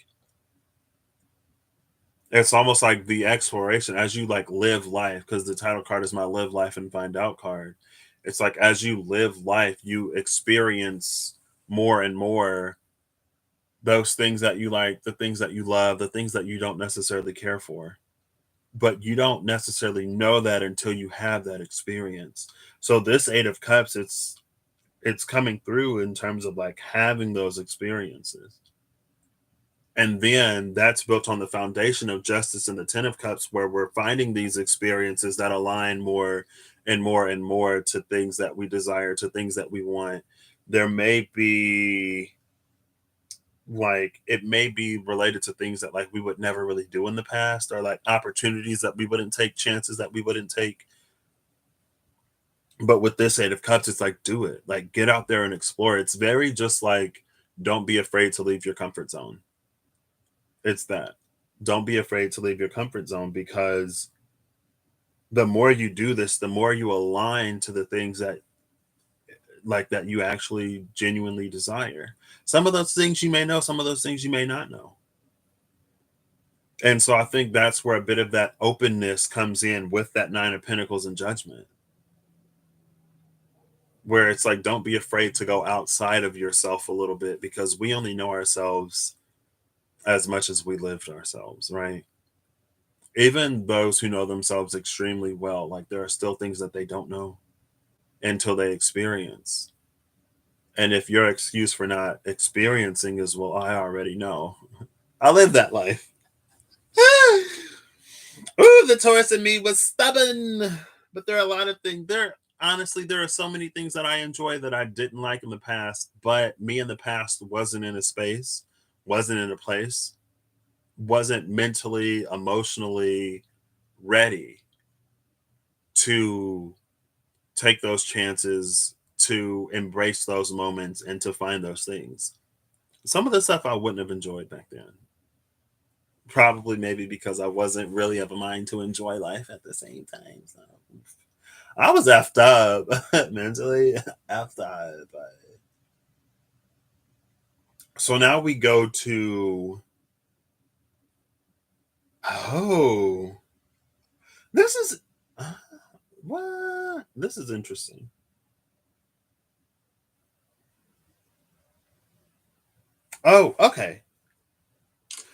It's almost like the exploration as you like live life, because the title card is my live life and find out card. It's like as you live life, you experience more and more those things that you like, the things that you love, the things that you don't necessarily care for. But you don't necessarily know that until you have that experience. So this Eight of Cups, it's coming through in terms of like having those experiences. And then that's built on the foundation of justice and the Ten of Cups, where we're finding these experiences that align more and more and more to things that we desire, to things that we want. There may be like it may be related to things that like we would never really do in the past, or like opportunities that we wouldn't take, chances that we wouldn't take. But with this Eight of Cups, it's like do it, like get out there and explore. It's very just like don't be afraid to leave your comfort zone. It's that. Don't be afraid to leave your comfort zone, because the more you do this, the more you align to the things that like that you actually genuinely desire. Some of those things you may know, some of those things you may not know. And so I think that's where a bit of that openness comes in with that Nine of Pentacles and Judgment, where it's like don't be afraid to go outside of yourself a little bit, because we only know ourselves as much as we lived ourselves, right? Even those who know themselves extremely well, like there are still things that they don't know until they experience. And if your excuse for not experiencing is, well, I already know, I lived that life. Ooh, the Taurus in me was stubborn. But there are a lot of things there. Honestly, there are so many things that I enjoy that I didn't like in the past, but me in the past wasn't in a space, wasn't in a place, wasn't mentally, emotionally ready to take those chances, to embrace those moments, and to find those things. Some of the stuff I wouldn't have enjoyed back then. Probably maybe because I wasn't really of a mind to enjoy life at the same time. So I was effed up mentally, effed up. But So now we go to, oh, this is, what? This is interesting. Oh, okay.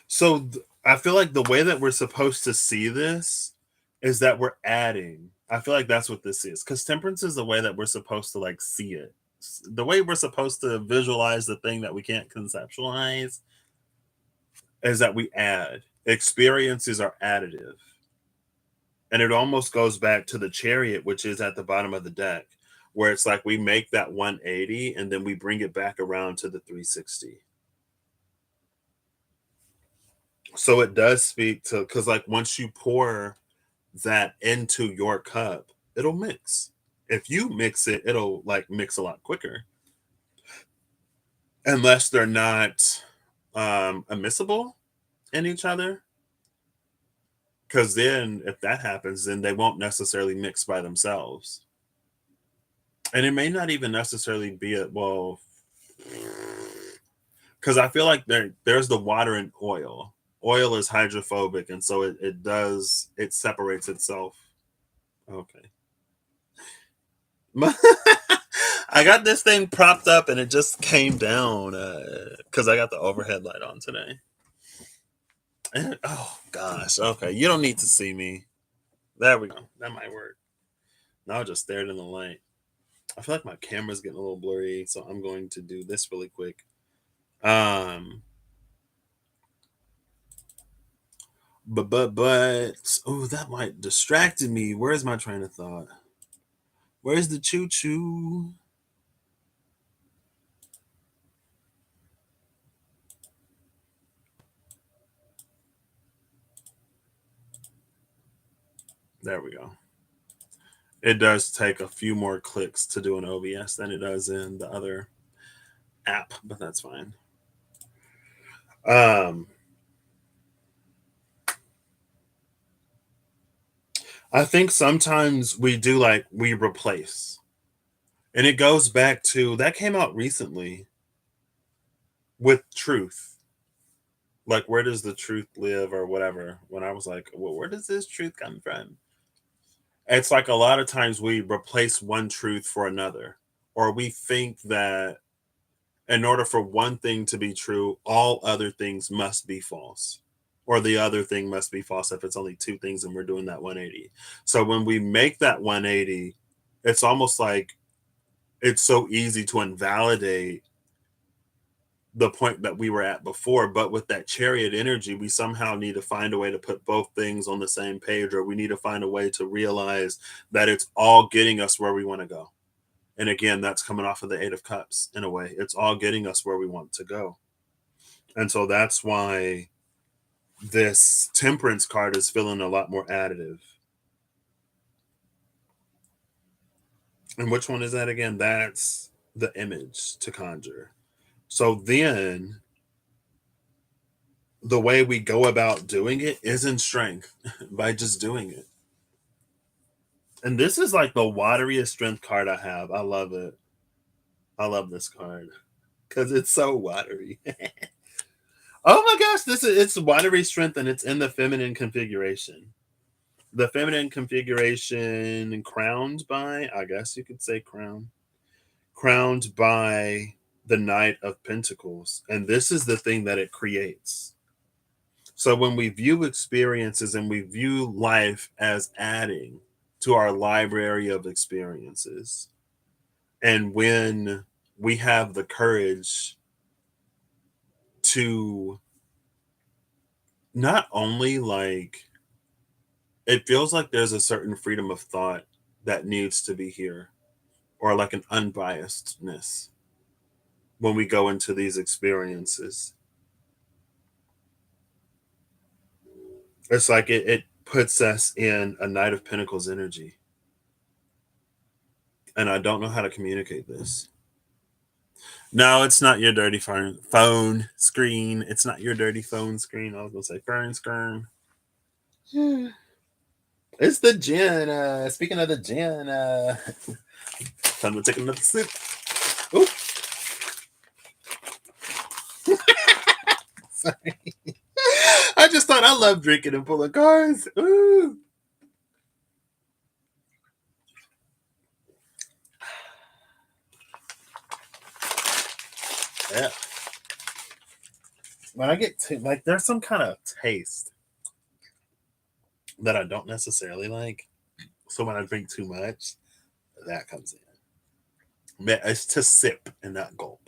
So I feel like the way that we're supposed to see this is that we're adding. I feel like that's what this is, because temperance is the way that we're supposed to like see it. The way we're supposed to visualize the thing that we can't conceptualize is that we add. Experiences are additive. And it almost goes back to the chariot, which is at the bottom of the deck, where it's like we make that 180 and then we bring it back around to the 360. So it does speak to, because like once you pour that into your cup, it'll mix. If you mix it, it'll like mix a lot quicker, unless they're not immiscible in each other. Because then, if that happens, then they won't necessarily mix by themselves, and it may not even necessarily be a well. Because I feel like there's the water and oil. Oil is hydrophobic, and so it separates itself. Okay. I got this thing propped up and it just came down because I got the overhead light on today. And, oh gosh, okay. You don't need to see me. There we go. That might work. Now I just stared in the light. I feel like my camera's getting a little blurry, so I'm going to do this really quick. Um, but oh, that might distracted me. Where's my train of thought? Where's the choo choo? There we go. It does take a few more clicks to do an OBS than it does in the other app, but that's fine. Um, I think sometimes we do like we replace, and it goes back to that came out recently with truth. Like, where does the truth live, or whatever? When I was like, well, where does this truth come from? It's like a lot of times we replace one truth for another, or we think that in order for one thing to be true, all other things must be false, or the other thing must be false if it's only two things and we're doing that 180. So when we make that 180, it's almost like it's so easy to invalidate the point that we were at before. But with that chariot energy, we somehow need to find a way to put both things on the same page, or we need to find a way to realize that it's all getting us where we want to go. And again, that's coming off of the Eight of Cups in a way. It's all getting us where we want to go. And so that's why this temperance card is feeling a lot more additive. And which one is that again? That's the image to conjure. So then the way we go about doing it is in strength by just doing it. And this is like the wateriest strength card I have. I love it. I love this card because it's so watery. Oh my gosh, this is it's watery strength and it's in the feminine configuration. The feminine configuration crowned by, I guess you could say crowned by the Knight of Pentacles. And this is the thing that it creates. So when we view experiences and we view life as adding to our library of experiences, and when we have the courage to not only like, it feels like there's a certain freedom of thought that needs to be here, or like an unbiasedness when we go into these experiences. It's like it puts us in a Knight of Pentacles energy. And I don't know how to communicate this. No, it's not your dirty phone screen. It's not your dirty phone screen. I was gonna say fern screen. It's the gin. Speaking of the gin, time to take another sip. Ooh. Sorry. I just thought I love drinking and pulling cards. Ooh. Yeah. When I get to like, there's some kind of taste that I don't necessarily like. So when I drink too much, that comes in. It's to sip and not gulp.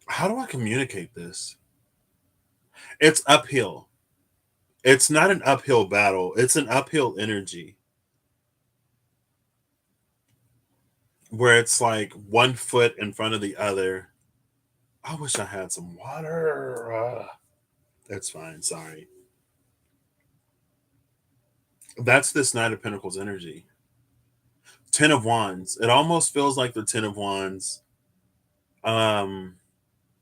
How do I communicate this? It's uphill. It's not an uphill battle. It's an uphill energy where it's like one foot in front of the other. I wish I had some water. That's fine. Sorry. That's this Knight of Pentacles energy. Ten of Wands. It almost feels like the Ten of Wands. Um,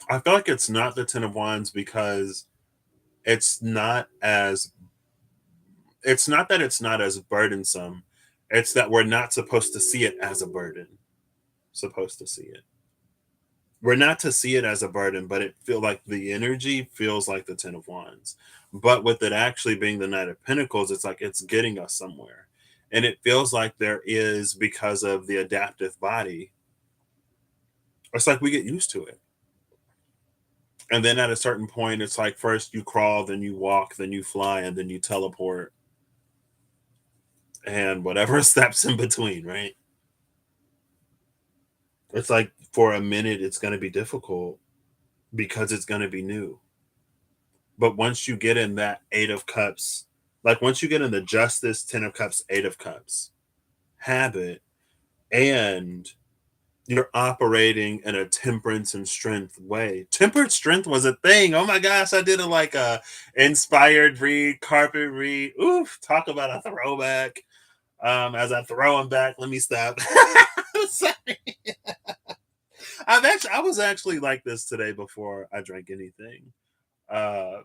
I feel like it's not the Ten of Wands because it's not as it's not that it's not as burdensome. It's that we're not supposed to see it as a burden. Supposed to see it. We're not to see it as a burden, but it feel like the energy feels like the Ten of Wands. But with it actually being the Knight of Pentacles, it's like it's getting us somewhere. And it feels like there is, because of the adaptive body, it's like we get used to it. And then at a certain point, it's like first you crawl, then you walk, then you fly, and then you teleport, and whatever steps in between, right? It's like for a minute, it's going to be difficult because it's going to be new. But once you get in that Eight of Cups, like once you get in the Justice, Ten of Cups, Eight of Cups habit, and you're operating in a temperance and strength way. Tempered strength was a thing. Oh my gosh, I did a inspired read, carpet read. Oof, talk about a throwback. As I throw them back, let me stop. Sorry. I was actually like this today before I drank anything. Uh,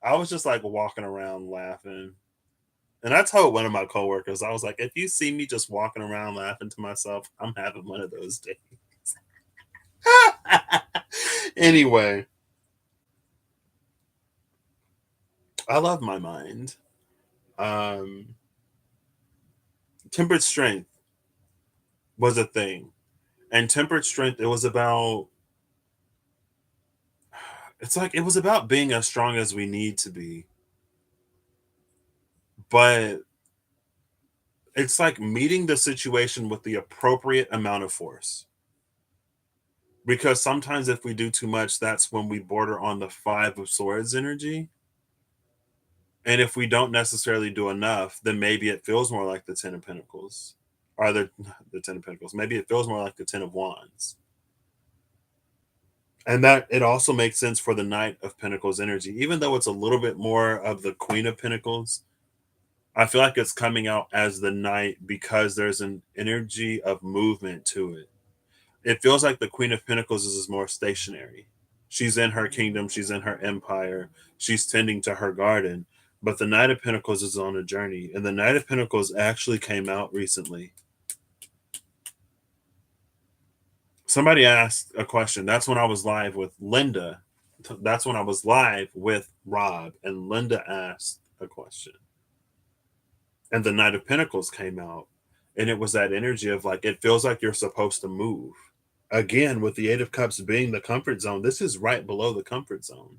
I was just like walking around laughing. And I told one of my coworkers, I was like, if you see me just walking around laughing to myself, I'm having one of those days. Anyway, I love my mind. Um, Tempered strength was a thing. And tempered strength, it was about, it's like, it was about being as strong as we need to be. But it's like meeting the situation with the appropriate amount of force. Because sometimes if we do too much, that's when we border on the Five of Swords energy. And if we don't necessarily do enough, then maybe it feels more like the Ten of Pentacles. Or the Ten of Pentacles. Maybe it feels more like the Ten of Wands. And that it also makes sense for the Knight of Pentacles energy. Even though it's a little bit more of the Queen of Pentacles, I feel like it's coming out as the Knight because there's an energy of movement to it. It feels like the Queen of Pentacles is more stationary. She's in her kingdom, she's in her empire, she's tending to her garden. But the Knight of Pentacles is on a journey. And the Knight of Pentacles actually came out recently. Somebody asked a question. That's when I was live with Linda. That's when I was live with Rob. And Linda asked a question. And the Knight of Pentacles came out. And it was that energy of like, it feels like you're supposed to move. Again, with the Eight of Cups being the comfort zone, this is right below the comfort zone.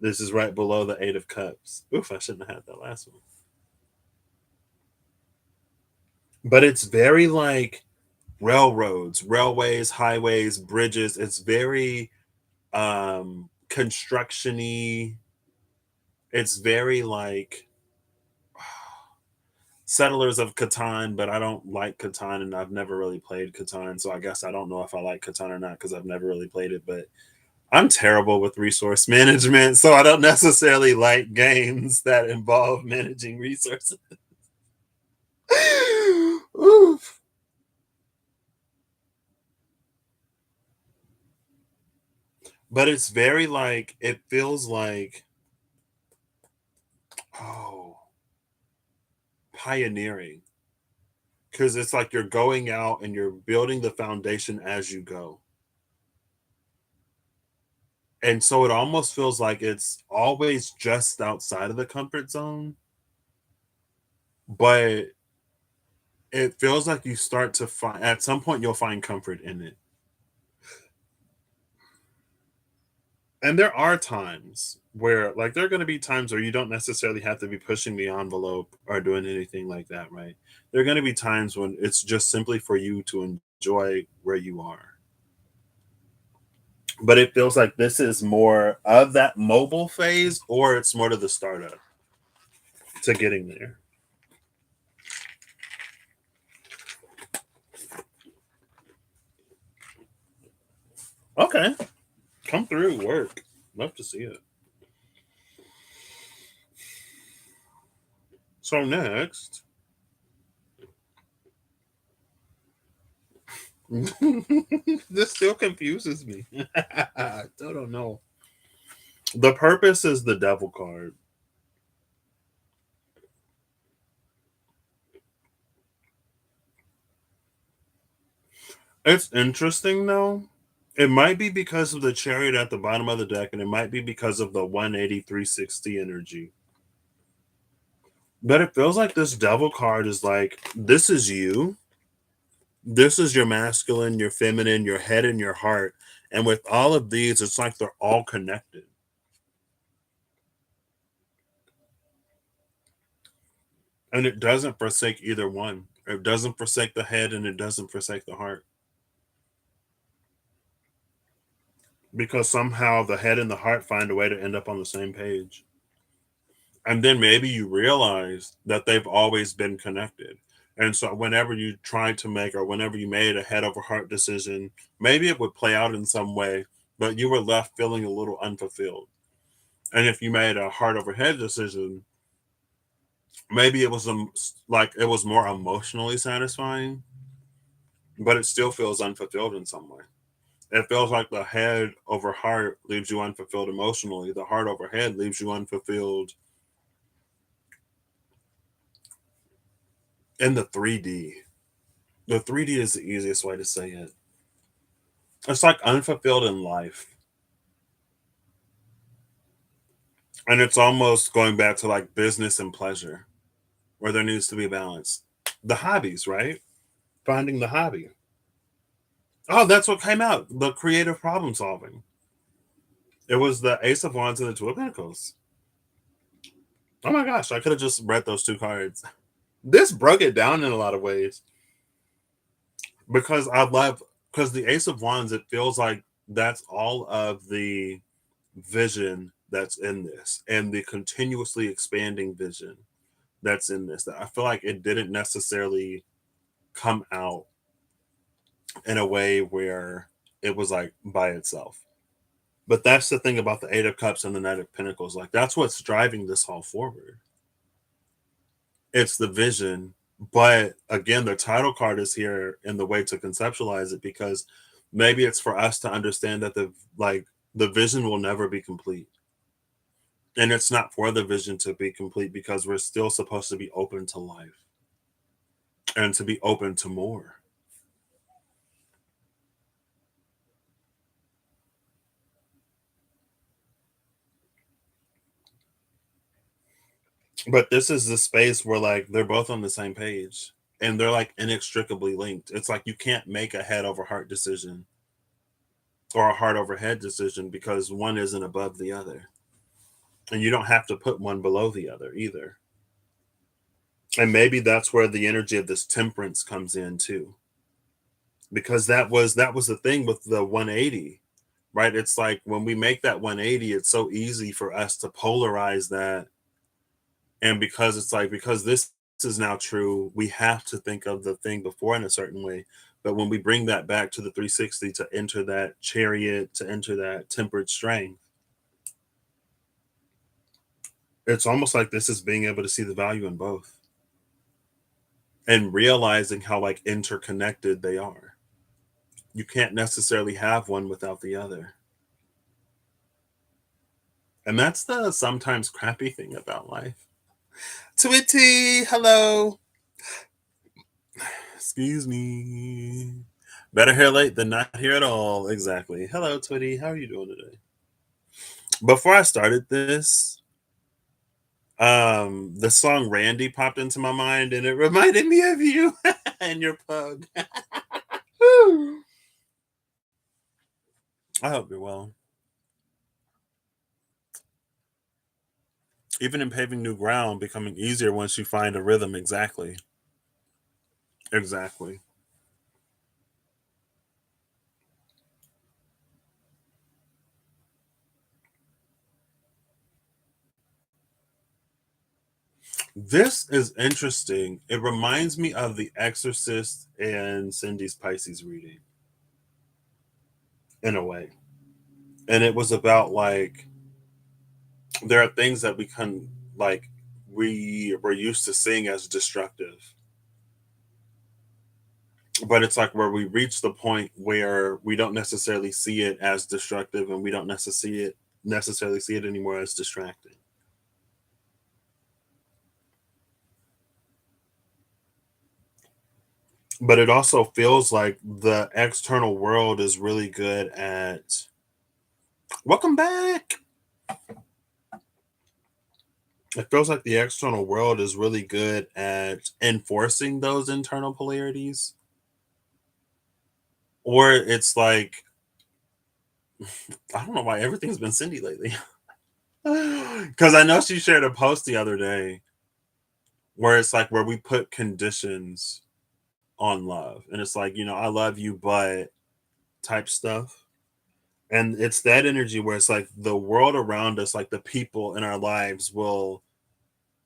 This is right below the Eight of Cups. Oof, I shouldn't have had that last one. But it's very like railroads, railways, highways, bridges. It's very construction-y. It's very like Settlers of Catan, but I don't like Catan and I've never really played Catan. So I guess I don't know if I like Catan or not because I've never really played it. But I'm terrible with resource management, so I don't necessarily like games that involve managing resources. Oof. But it's very like, it feels like, oh, pioneering. Because it's like you're going out and you're building the foundation as you go. And so it almost feels like it's always just outside of the comfort zone, but it feels like you start to find at some point you'll find comfort in it. And there are times where, like, there are going to be times where you don't necessarily have to be pushing the envelope or doing anything like that, right? There are going to be times when it's just simply for you to enjoy where you are. But it feels like this is more of that mobile phase, or it's more to the startup to getting there. Okay, come through, work. Love to see it. So next, this still confuses me. I still don't know. The purpose is the devil card. It's interesting though. It might be because of the chariot at the bottom of the deck, and it might be because of the 180 360 energy. But it feels like this devil card is like, this is you. This is your masculine, your feminine, your head, and your heart. And with all of these, it's like they're all connected. And it doesn't forsake either one. It doesn't forsake the head and it doesn't forsake the heart. Because somehow the head and the heart find a way to end up on the same page. And then maybe you realize that they've always been connected. And so whenever you tried to make or whenever you made a head over heart decision, maybe it would play out in some way, but you were left feeling a little unfulfilled. And if you made a heart over head decision, maybe it was like it was more emotionally satisfying, but it still feels unfulfilled in some way. It feels like the head over heart leaves you unfulfilled emotionally. The heart over head leaves you unfulfilled in the 3D. The 3D is the easiest way to say it. It's like unfulfilled in life. And it's almost going back to like business and pleasure, where there needs to be a balance. The hobbies, right? Finding the hobby. Oh, that's what came out. The creative problem solving. It was the Ace of Wands and the Two of Pentacles. Oh my gosh, I could have just read those two cards. This broke it down in a lot of ways because I love because the Ace of Wands, it feels like that's all of the vision that's in this and the continuously expanding vision that's in this. That I feel like it didn't necessarily come out in a way where it was like by itself. But that's the thing about the Eight of Cups and the Knight of Pentacles. Like that's what's driving this all forward. It's the vision. But again, the title card is here in the way to conceptualize it because maybe it's for us to understand that the vision will never be complete. And it's not for the vision to be complete because we're still supposed to be open to life and to be open to more. But this is the space where like they're both on the same page and they're like inextricably linked. It's like you can't make a head over heart decision or a heart over head decision because one isn't above the other. And you don't have to put one below the other either. And maybe that's where the energy of this temperance comes in too. Because that was the thing with the 180, right? It's like when we make that 180, it's so easy for us to polarize that. And because it's like, because this is now true, we have to think of the thing before in a certain way. But when we bring that back to the 360 to enter that chariot, to enter that tempered strength, it's almost like this is being able to see the value in both and realizing how like interconnected they are. You can't necessarily have one without the other. And that's the sometimes crappy thing about life. Twitty, hello. Excuse me. Better here late than not here at all. Exactly. Hello, Twitty. How are you doing today? Before I started this, the song Randy popped into my mind and it reminded me of you and your pug. I hope you're well. Even in paving new ground, becoming easier once you find a rhythm. Exactly. Exactly. This is interesting. It reminds me of The Exorcist and Cindy's Pisces reading in a way. And it was about like there are things that we can like we were used to seeing as destructive, but it's like where we reach the point where we don't necessarily see it as destructive and we don't necessarily see it anymore as distracting. But it also feels like the external world is really good at welcome back. It feels like the external world is really good at enforcing those internal polarities. Or it's like, I don't know why everything's been Cindy lately. Because I know she shared a post the other day where it's like where we put conditions on love. And it's like, I love you, but type stuff. And it's that energy where it's like the world around us, like the people in our lives will,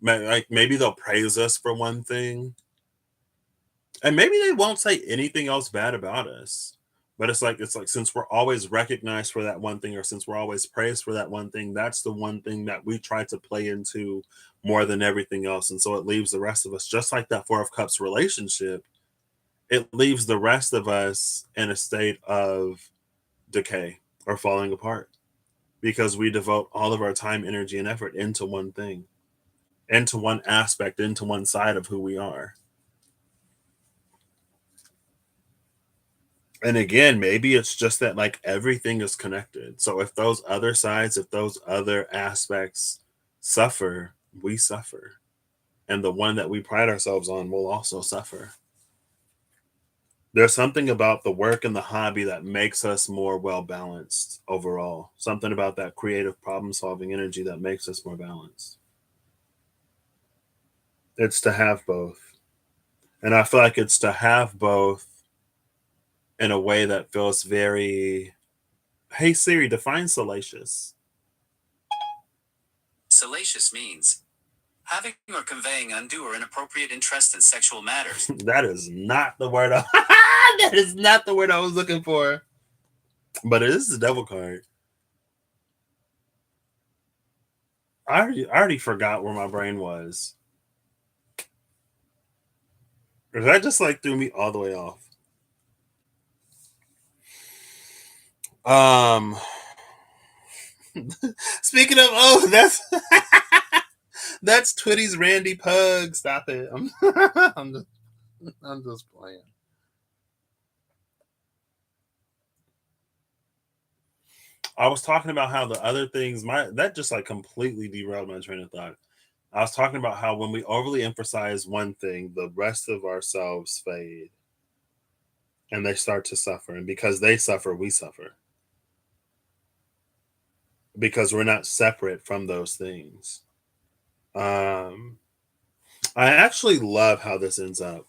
like maybe they'll praise us for one thing, and maybe they won't say anything else bad about us. But it's like since we're always recognized for that one thing, or since we're always praised for that one thing, that's the one thing that we try to play into more than everything else. And so it leaves the rest of us just like that Four of Cups relationship. It leaves the rest of us in a state of decay or falling apart because we devote all of our time, energy, and effort into one thing, into one aspect, into one side of who we are. And again, maybe it's just that like everything is connected. So if those other sides, if those other aspects suffer, we suffer. And the one that we pride ourselves on will also suffer. There's something about the work and the hobby that makes us more well balanced overall. Something about that creative problem solving energy that makes us more balanced. It's to have both. And I feel like it's to have both in a way that feels very, hey Siri, define salacious. Salacious means having or conveying undue or inappropriate interest in sexual matters. That is not the word. That is not the word I was looking for. But it is the devil card. I already forgot where my brain was. That just like threw me all the way off. Um, Speaking of, that's that's Twitty's Randy Pug. Stop it. I'm just, I'm just playing. I was talking about how the other things, my that just like completely derailed my train of thought. I was talking about how when we overly emphasize one thing, the rest of ourselves fade and they start to suffer. And because they suffer, we suffer because we're not separate from those things. Um, I actually love how this ends up.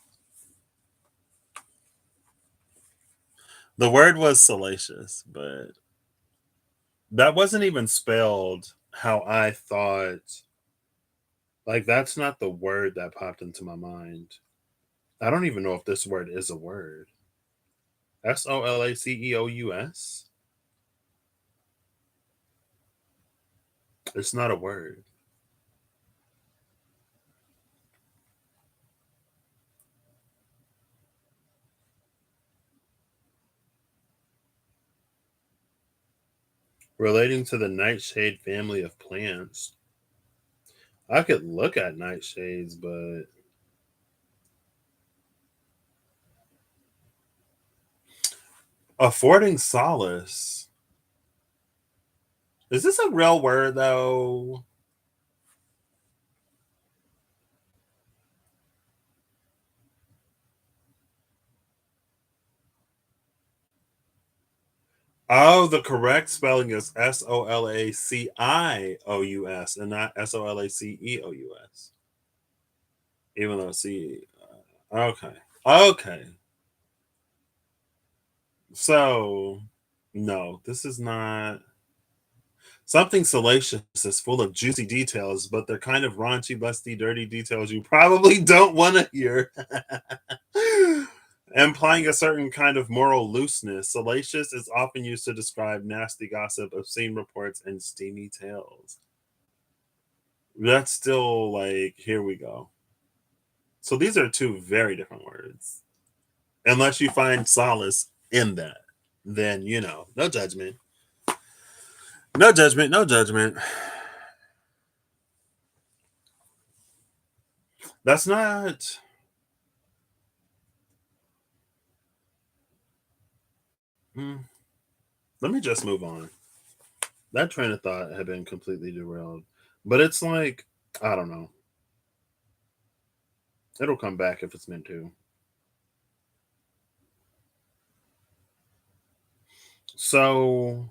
The word was salacious, but that wasn't even spelled how I thought. Like, that's not the word that popped into my mind. I don't even know if this word is a word. Solaceous? It's not a word. Relating to the nightshade family of plants. I could look at nightshades, but affording solace Is this a real word though? Oh, the correct spelling is Solacious and not Solaceous. Even though C. Okay. Okay. So, no, this is not. Something salacious is full of juicy details, but they're kind of raunchy, busty, dirty details you probably don't want to hear. Implying a certain kind of moral looseness. Salacious is often used to describe nasty gossip, obscene reports, and steamy tales. That's still like, here we go. So these are two very different words. Unless you find solace in that, then, no judgment. No judgment, no judgment. That's not. Hmm, let me just move on. That train of thought had been completely derailed. But it's like, I don't know. It'll come back if it's meant to. So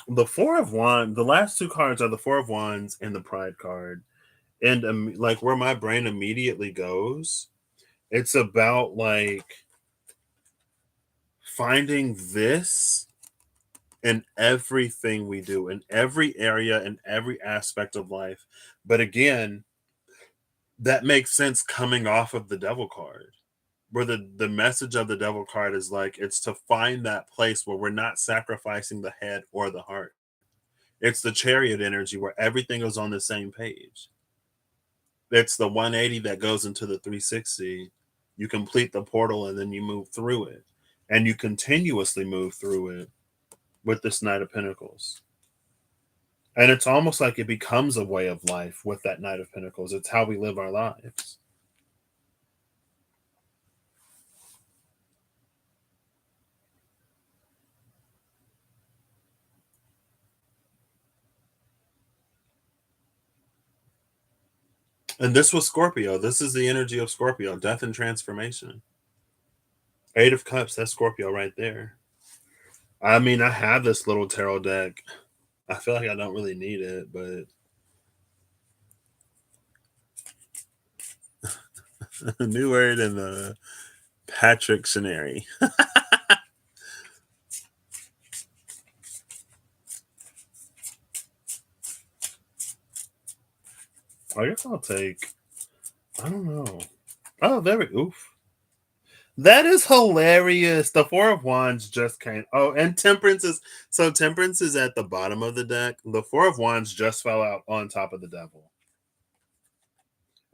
the Four of Wands, the last two cards are the Four of Wands and the Pride card. And like where my brain immediately goes, it's about like finding this in everything we do, in every area, in every aspect of life. But again, that makes sense coming off of the Devil card, where the message of the Devil card is like it's to find that place where we're not sacrificing the head or the heart. It's the Chariot energy where everything is on the same page. It's the 180 that goes into the 360. You complete the portal and then you move through it, and you continuously move through it with this Knight of Pentacles. And it's almost like it becomes a way of life with that Knight of Pentacles. It's how we live our lives. And this was Scorpio. This is the energy of Scorpio, death and transformation. Eight of Cups, that's Scorpio right there. I mean, I have this little tarot deck. I feel like I don't really need it, but a new word in the Patrick Scenary. I guess I'll take. I don't know. Oh, there we. Oof. That is hilarious. The Four of Wands just came. Oh, and Temperance is. So Temperance is at the bottom of the deck. The Four of Wands just fell out on top of the Devil.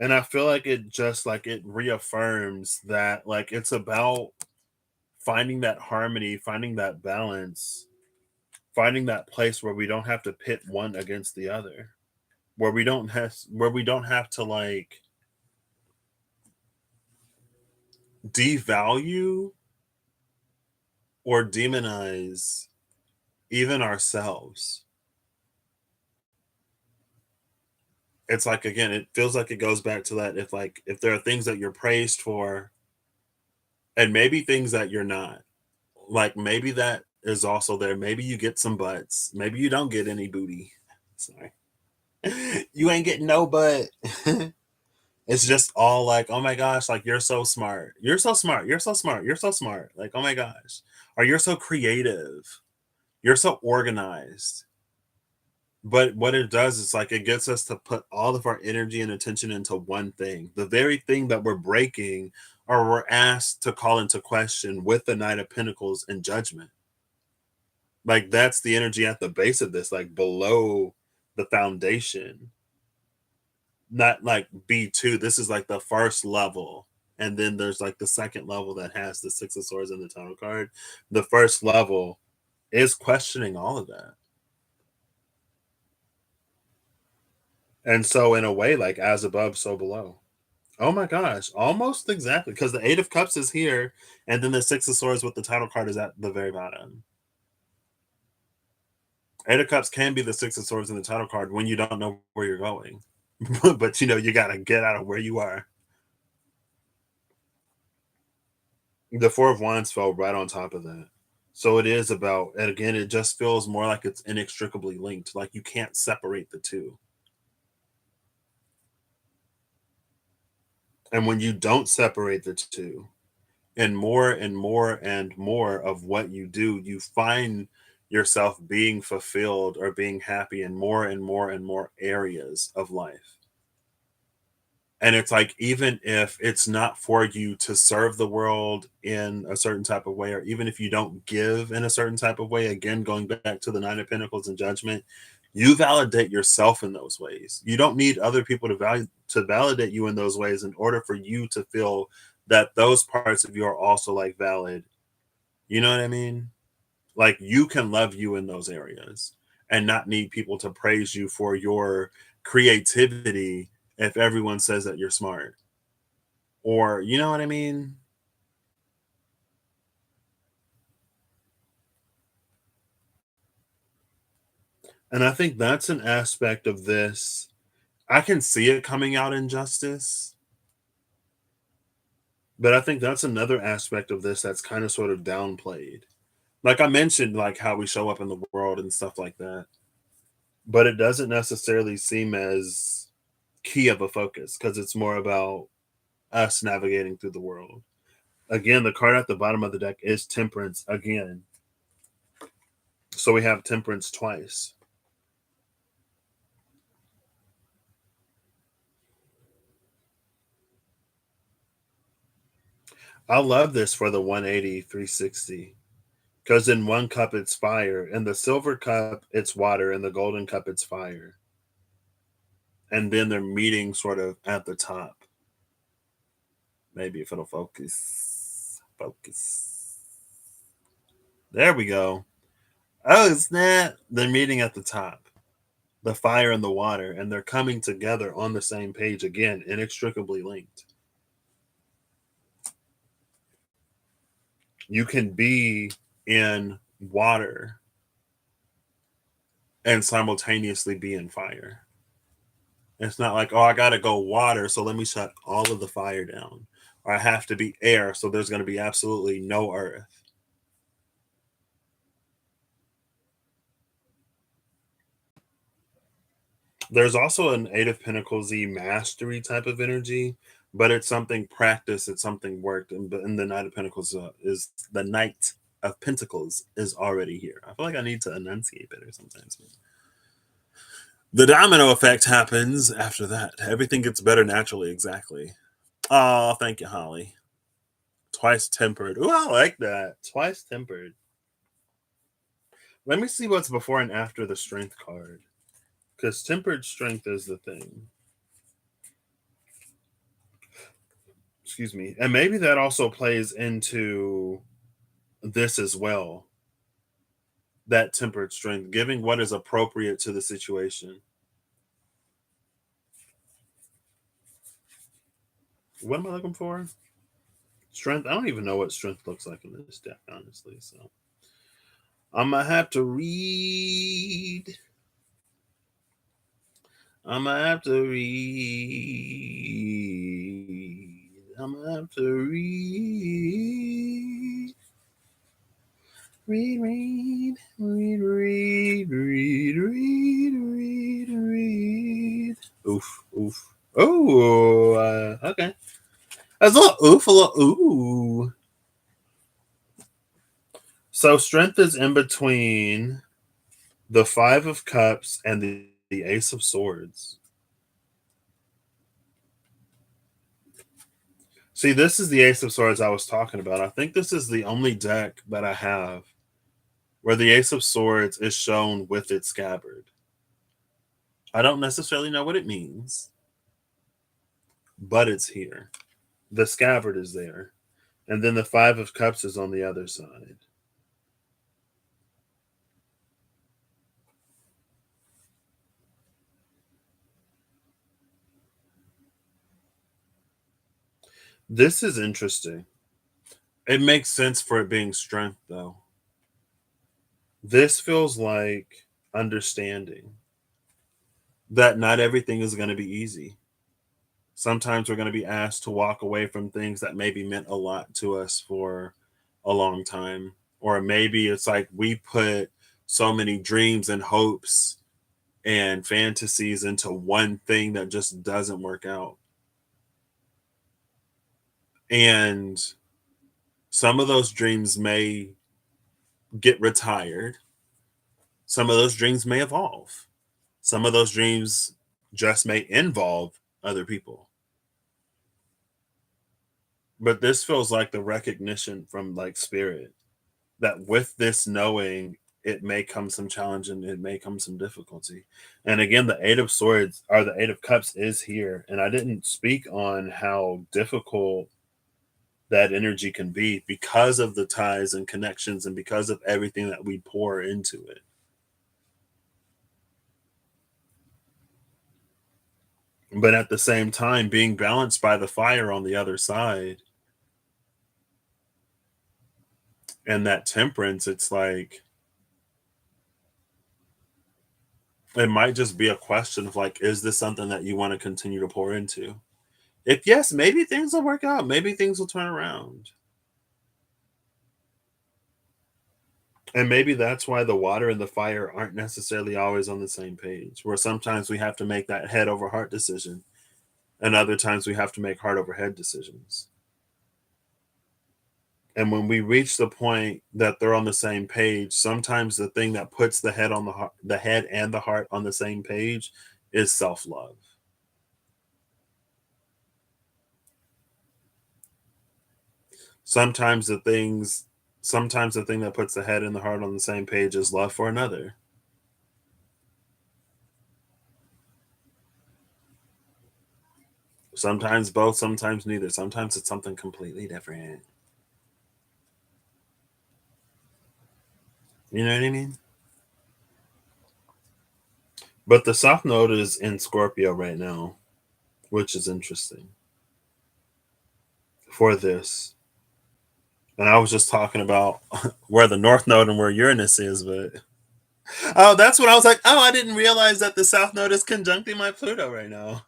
And I feel like it just like it reaffirms that like it's about finding that harmony, finding that balance, finding that place where we don't have to pit one against the other, where we don't have to like devalue or demonize even ourselves. It's like again, it feels like it goes back to that if there are things that you're praised for and maybe things that you're not, like maybe that is also there. Maybe you get some butts. Maybe you don't get any booty. Sorry. You ain't getting no butt. It's just all like, oh my gosh, like you're so smart. You're so smart. You're so smart. You're so smart. Like, oh my gosh. Or you're so creative. You're so organized. But what it does is like it gets us to put all of our energy and attention into one thing. The very thing that we're breaking or we're asked to call into question with the Knight of Pentacles and Judgment. Like that's the energy at the base of this, like below the foundation. Not like B2. This is like the first level. And then there's like the second level that has the Six of Swords and the title card. The first level is questioning all of that. And so, in a way, like as above, so below. Oh my gosh, almost exactly. Because the Eight of Cups is here, and then the Six of Swords with the title card is at the very bottom. Eight of Cups can be the Six of Swords in the title card when you don't know where you're going. But you know, you got to get out of where you are. The Four of Wands fell right on top of that. So it is about, and again, it just feels more like it's inextricably linked. Like you can't separate the two. And when you don't separate the two, and more and more and more of what you do, you find yourself being fulfilled or being happy in more and more and more areas of life. And it's like, even if it's not for you to serve the world in a certain type of way, or even if you don't give in a certain type of way, again, going back to the Nine of Pentacles and Judgment, you validate yourself in those ways. You don't need other people to validate you in those ways in order for you to feel that those parts of you are also like valid. You know what I mean? Like you can love you in those areas and not need people to praise you for your creativity if everyone says that you're smart. Or, you know what I mean? And I think that's an aspect of this. I can see it coming out in justice, but I think that's another aspect of this that's kind of sort of downplayed. Like I mentioned, like how we show up in the world and stuff like that, but it doesn't necessarily seem as key of a focus because it's more about us navigating through the world. Again, the card at the bottom of the deck is Temperance again. So we have Temperance twice. I love this for the 180, 360. Because in one cup it's fire, in the silver cup it's water, in the golden cup it's fire. And then they're meeting sort of at the top. Maybe if it'll focus. Focus. There we go. Oh, snap. They're meeting at the top. The fire and the water, and they're coming together on the same page again, inextricably linked. You can be in water and simultaneously be in fire. It's not like, oh, I got to go water, so let me shut all of the fire down. Or I have to be air, so there's going to be absolutely no earth. There's also an Eight of Pentacles mastery type of energy, but it's something practice, it's something worked. And the Knight of Pentacles is the Knight of Pentacles is already here. I feel like I need to enunciate better sometimes. The domino effect happens after that. Everything gets better naturally, exactly. Oh, thank you, Holly. Twice tempered. Ooh, I like that. Twice tempered. Let me see what's before and after the strength card. Because tempered strength is the thing. Excuse me. And maybe that also plays into this as well. That tempered strength, giving what is appropriate to the situation. What am I looking for? Strength. I don't even know what strength looks like in this deck, honestly. So I'm gonna have to read. I'm gonna have to read. I'm gonna have to read. Read, read, read, read, read, read, read, read. Oof, oof. Oh, okay. That's a little oof, a little ooh. So strength is in between the Five of Cups and the Ace of Swords. See, this is the Ace of Swords I was talking about. I think this is the only deck that I have where the Ace of Swords is shown with its scabbard. I don't necessarily know what it means, but it's here. The scabbard is there. And then the Five of Cups is on the other side. This is interesting. It makes sense for it being strength, though. This feels like understanding that not everything is going to be easy. Sometimes we're going to be asked to walk away from things that maybe meant a lot to us for a long time. Or maybe it's like we put so many dreams and hopes and fantasies into one thing that just doesn't work out. And some of those dreams may get retired, some of those dreams may evolve, some of those dreams just may involve other people. But this feels like the recognition from like spirit that with this knowing it may come some challenge and it may come some difficulty. And again, the eight of swords or the eight of cups is here. And I didn't speak on how difficult that energy can be because of the ties and connections and because of everything that we pour into it. But at the same time, being balanced by the fire on the other side and that temperance, it's like it might just be a question of like, is this something that you want to continue to pour into? If yes, maybe things will work out. Maybe things will turn around. And maybe that's why the water and the fire aren't necessarily always on the same page, where sometimes we have to make that head over heart decision, and other times we have to make heart over head decisions. And when we reach the point that they're on the same page, sometimes the thing that puts the head on the head and the heart on the same page is self-love. Sometimes the things sometimes the thing that puts the head and the heart on the same page is love for another. Sometimes both, sometimes neither. Sometimes it's something completely different. You know what I mean? But the South Node is in Scorpio right now, which is interesting for this. And I was just talking about where the North Node and where Uranus is, but oh, that's what I was like. Oh, I didn't realize that the South Node is conjuncting my Pluto right now.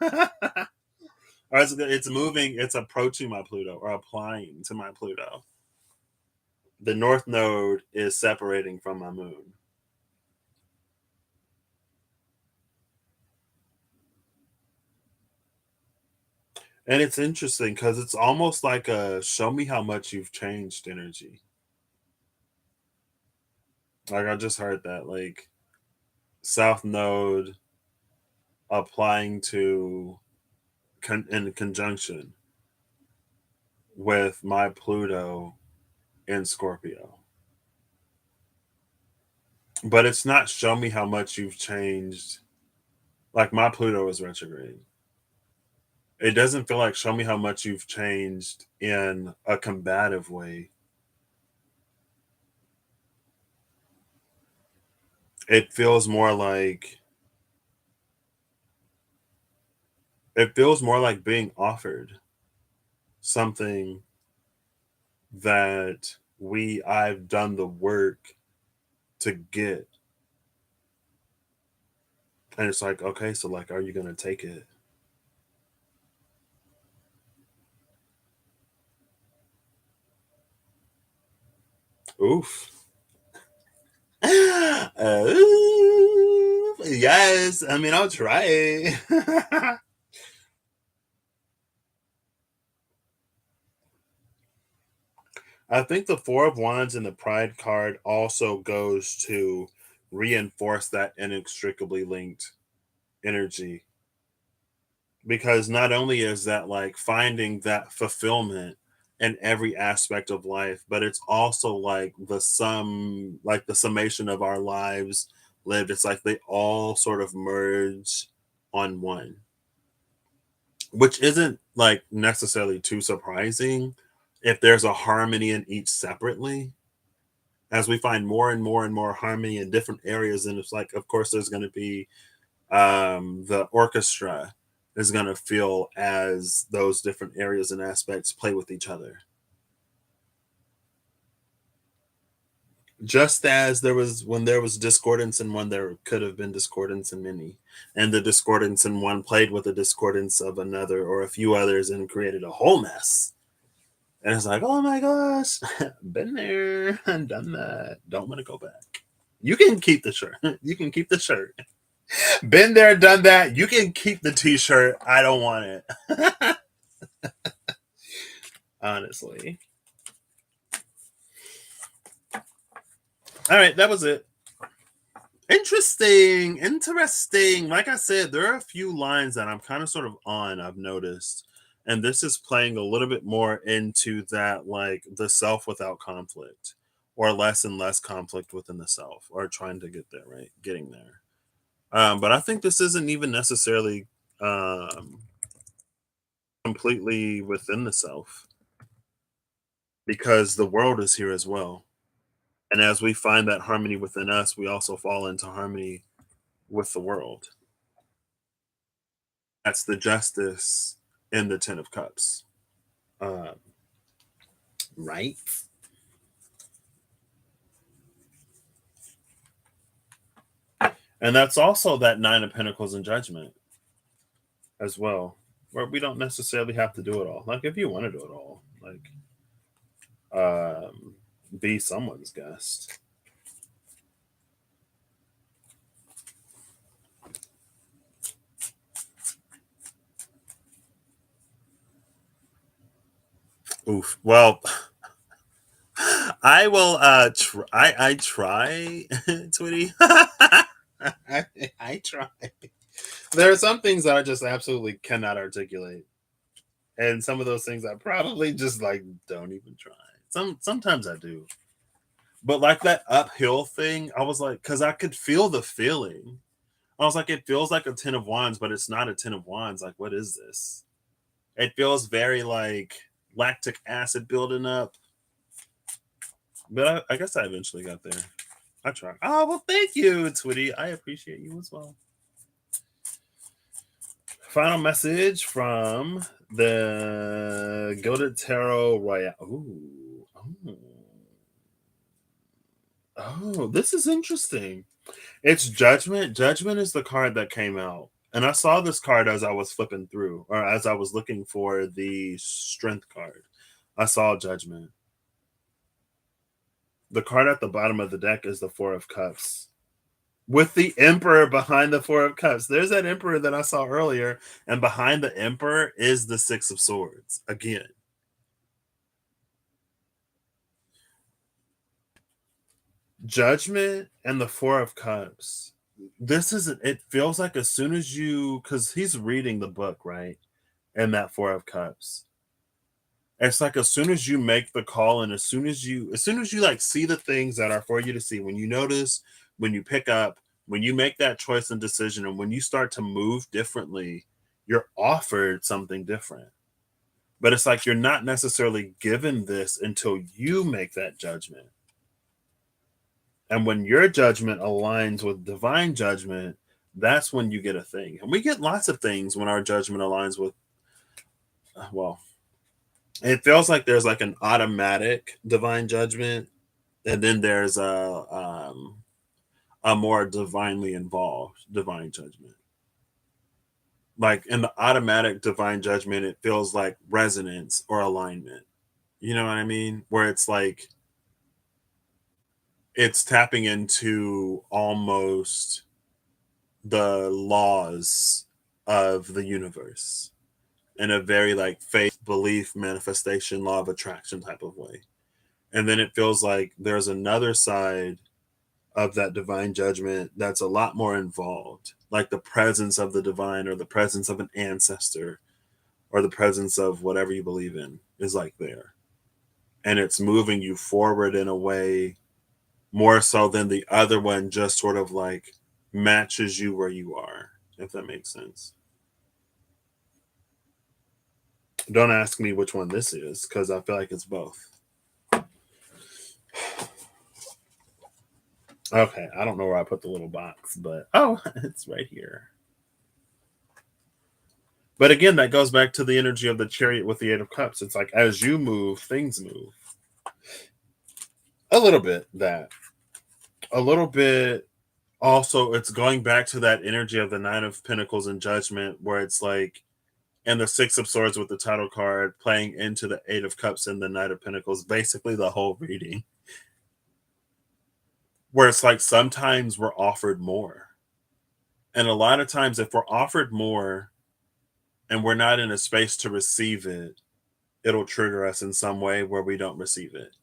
Or it's moving, it's approaching my Pluto or applying to my Pluto. The North Node is separating from my moon. And it's interesting because it's almost like a show me how much you've changed energy. Like I just heard that, like South Node applying to in conjunction with my Pluto in Scorpio. But it's not show me how much you've changed. Like my Pluto is retrograde. It doesn't feel like show me how much you've changed in a combative way. It feels more like being offered something that I've done the work to get. And it's like, okay, so like are you gonna take it? Oof. Yes. I mean, I'll try. I think the Four of Wands and the Pride card also goes to reinforce that inextricably linked energy. Because not only is that like finding that fulfillment in every aspect of life, but it's also like the summation of our lives lived. It's like they all sort of merge on one, which isn't like necessarily too surprising if there's a harmony in each separately. As we find more and more and more harmony in different areas, and it's like, of course, there's going to be the orchestra is going to feel as those different areas and aspects play with each other. Just as there was when there was discordance in one, there could have been discordance in many. And the discordance in one played with the discordance of another or a few others and created a whole mess. And it's like, oh my gosh, been there and done that. Don't want to go back. You can keep the shirt. You can keep the shirt. Been there, done that. You can keep the t-shirt. I don't want it. Honestly. All right, that was it. Interesting. Like I said, there are a few lines that I'm kind of sort of on, I've noticed. And this is playing a little bit more into that, like the self without conflict, or less and less conflict within the self, or trying to get there, right? Getting there. But I think this isn't even necessarily um, completely within the self, because the world is here as well. And as we find that harmony within us, we also fall into harmony with the world. That's the justice in the Ten of Cups. Um, right? And that's also that Nine of Pentacles in Judgment as well, where we don't necessarily have to do it all. Like, if you want to do it all, like, be someone's guest. Oof. Well, I will I try, Twitty. I try. There are some things that I just absolutely cannot articulate. And some of those things I probably just like don't even try. Sometimes I do. But like that uphill thing, I was like, because I could feel the feeling. I was like, it feels like a 10 of Wands, but it's not a 10 of Wands. Like, what is this? It feels very like lactic acid building up. But I guess I eventually got there. I tried. Oh, well, thank you, Twitty. I appreciate you as well. Final message from the Gilded Tarot Royale. Ooh. Oh, this is interesting. It's Judgment. Judgment is the card that came out. And I saw this card as I was flipping through, or as I was looking for the Strength card. I saw Judgment. The card at the bottom of the deck is the Four of Cups, with the Emperor behind the Four of Cups. There's that Emperor that I saw earlier, and behind the Emperor is the Six of Swords again. Judgment and the Four of Cups. This isn't, it feels like as soon as you, because he's reading the book, right? And that Four of Cups. It's like as soon as you make the call, and as soon as you like see the things that are for you to see, when you notice, when you pick up, when you make that choice and decision, and when you start to move differently, you're offered something different. But it's like you're not necessarily given this until you make that judgment. And when your judgment aligns with divine judgment, that's when you get a thing. And we get lots of things when our judgment aligns with, well, it feels like there's like an automatic divine judgment, and then there's a more divinely involved divine judgment. Like in the automatic divine judgment, it feels like resonance or alignment. You know what I mean? Where it's like it's tapping into almost the laws of the universe in a very like faith, belief, manifestation, law of attraction type of way. And then it feels like there's another side of that divine judgment that's a lot more involved, like the presence of the divine, or the presence of an ancestor, or the presence of whatever you believe in is like there. And it's moving you forward in a way more so than the other one just sort of like matches you where you are, if that makes sense. Don't ask me which one this is, because I feel like it's both. Okay, I don't know where I put the little box, but oh, it's right here. But again, that goes back to the energy of the Chariot with the Eight of Cups. It's like as you move, things move. A little bit that. a little bit. Also, it's going back to that energy of the Nine of Pentacles and Judgment, where it's like, and the Six of Swords with the title card playing into the Eight of Cups and the Knight of Pentacles, basically the whole reading. Where it's like sometimes we're offered more. And a lot of times, if we're offered more and we're not in a space to receive it, it'll trigger us in some way where we don't receive it.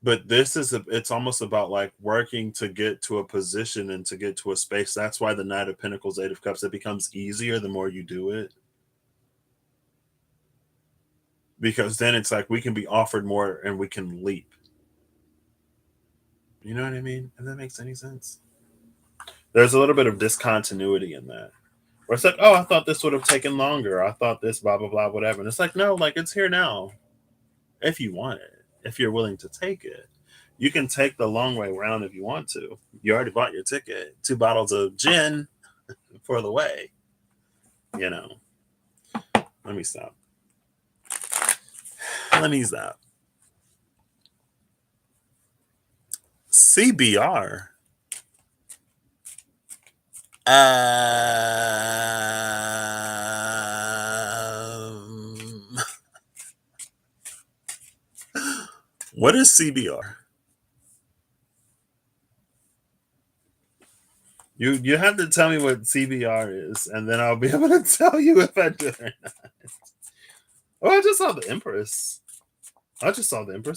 But it's almost about like working to get to a position and to get to a space. That's why the Knight of Pentacles, Eight of Cups, it becomes easier the more you do it. Because then it's like we can be offered more and we can leap. You know what I mean? If that makes any sense. There's a little bit of discontinuity in that. Where it's like, oh, I thought this would have taken longer. I thought this, blah, blah, blah, whatever. And it's like, no, like it's here now. If you want it, if you're willing to take it. You can take the long way around if you want to. You already bought your ticket. 2 bottles of gin for the way. You know. Let me stop. CBR. What is CBR? You have to tell me what CBR is, and then I'll be able to tell you if I do or not. Oh, I just saw the Empress.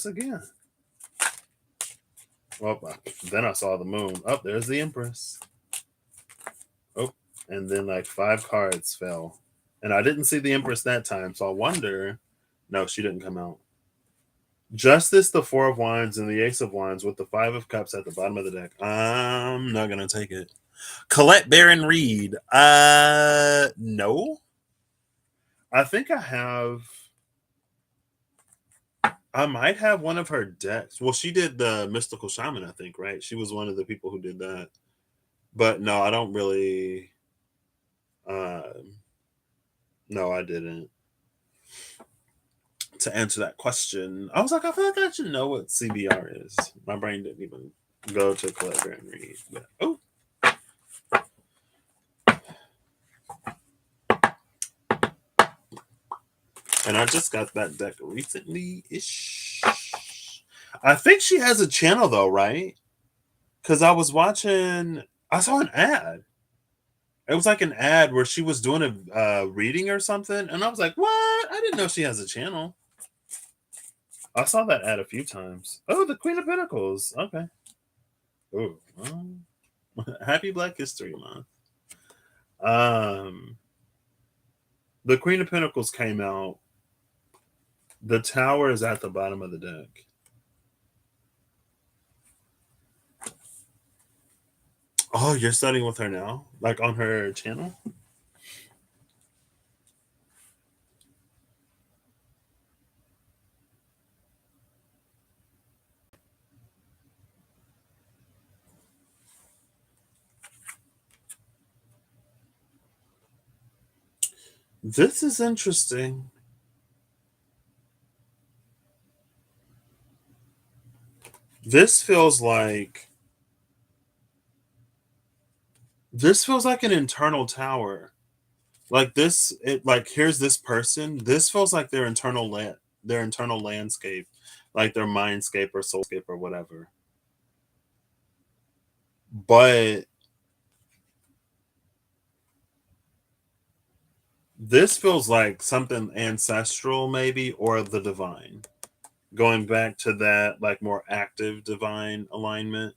Again. Well, then I saw the moon. Oh, there's the Empress. Oh, and then like 5 cards fell. And I didn't see the Empress that time, so I wonder. No, she didn't come out. Justice, the 4 of Wands, and the Ace of Wands with the 5 of Cups at the bottom of the deck. I'm not going to take it. Colette Baron Reed. No. I think I might have one of her decks. Well, she did the Mystical Shaman, I think, right? She was one of the people who did that. But no, I don't really. No, I didn't. To answer that question, I was like, I feel like I should know what CBR is. My brain didn't even go to Colette Baron Reed. But, oh. And I just got that deck recently-ish. I think she has a channel though, right? Because I saw an ad. It was like an ad where she was doing a reading or something, and I was like, "What? I didn't know she has a channel." I saw that ad a few times. Oh, the Queen of Pentacles. Okay. Oh, well, happy Black History Month. The Queen of Pentacles came out. The Tower is at the bottom of the deck. Oh, you're studying with her now? Like on her channel? This is interesting. This feels like an internal tower. Like this, here's this person. This feels like their internal landscape, like their mindscape or soulscape or whatever. But this feels like something ancestral, maybe, or the divine. Going back to that, like more active divine alignment.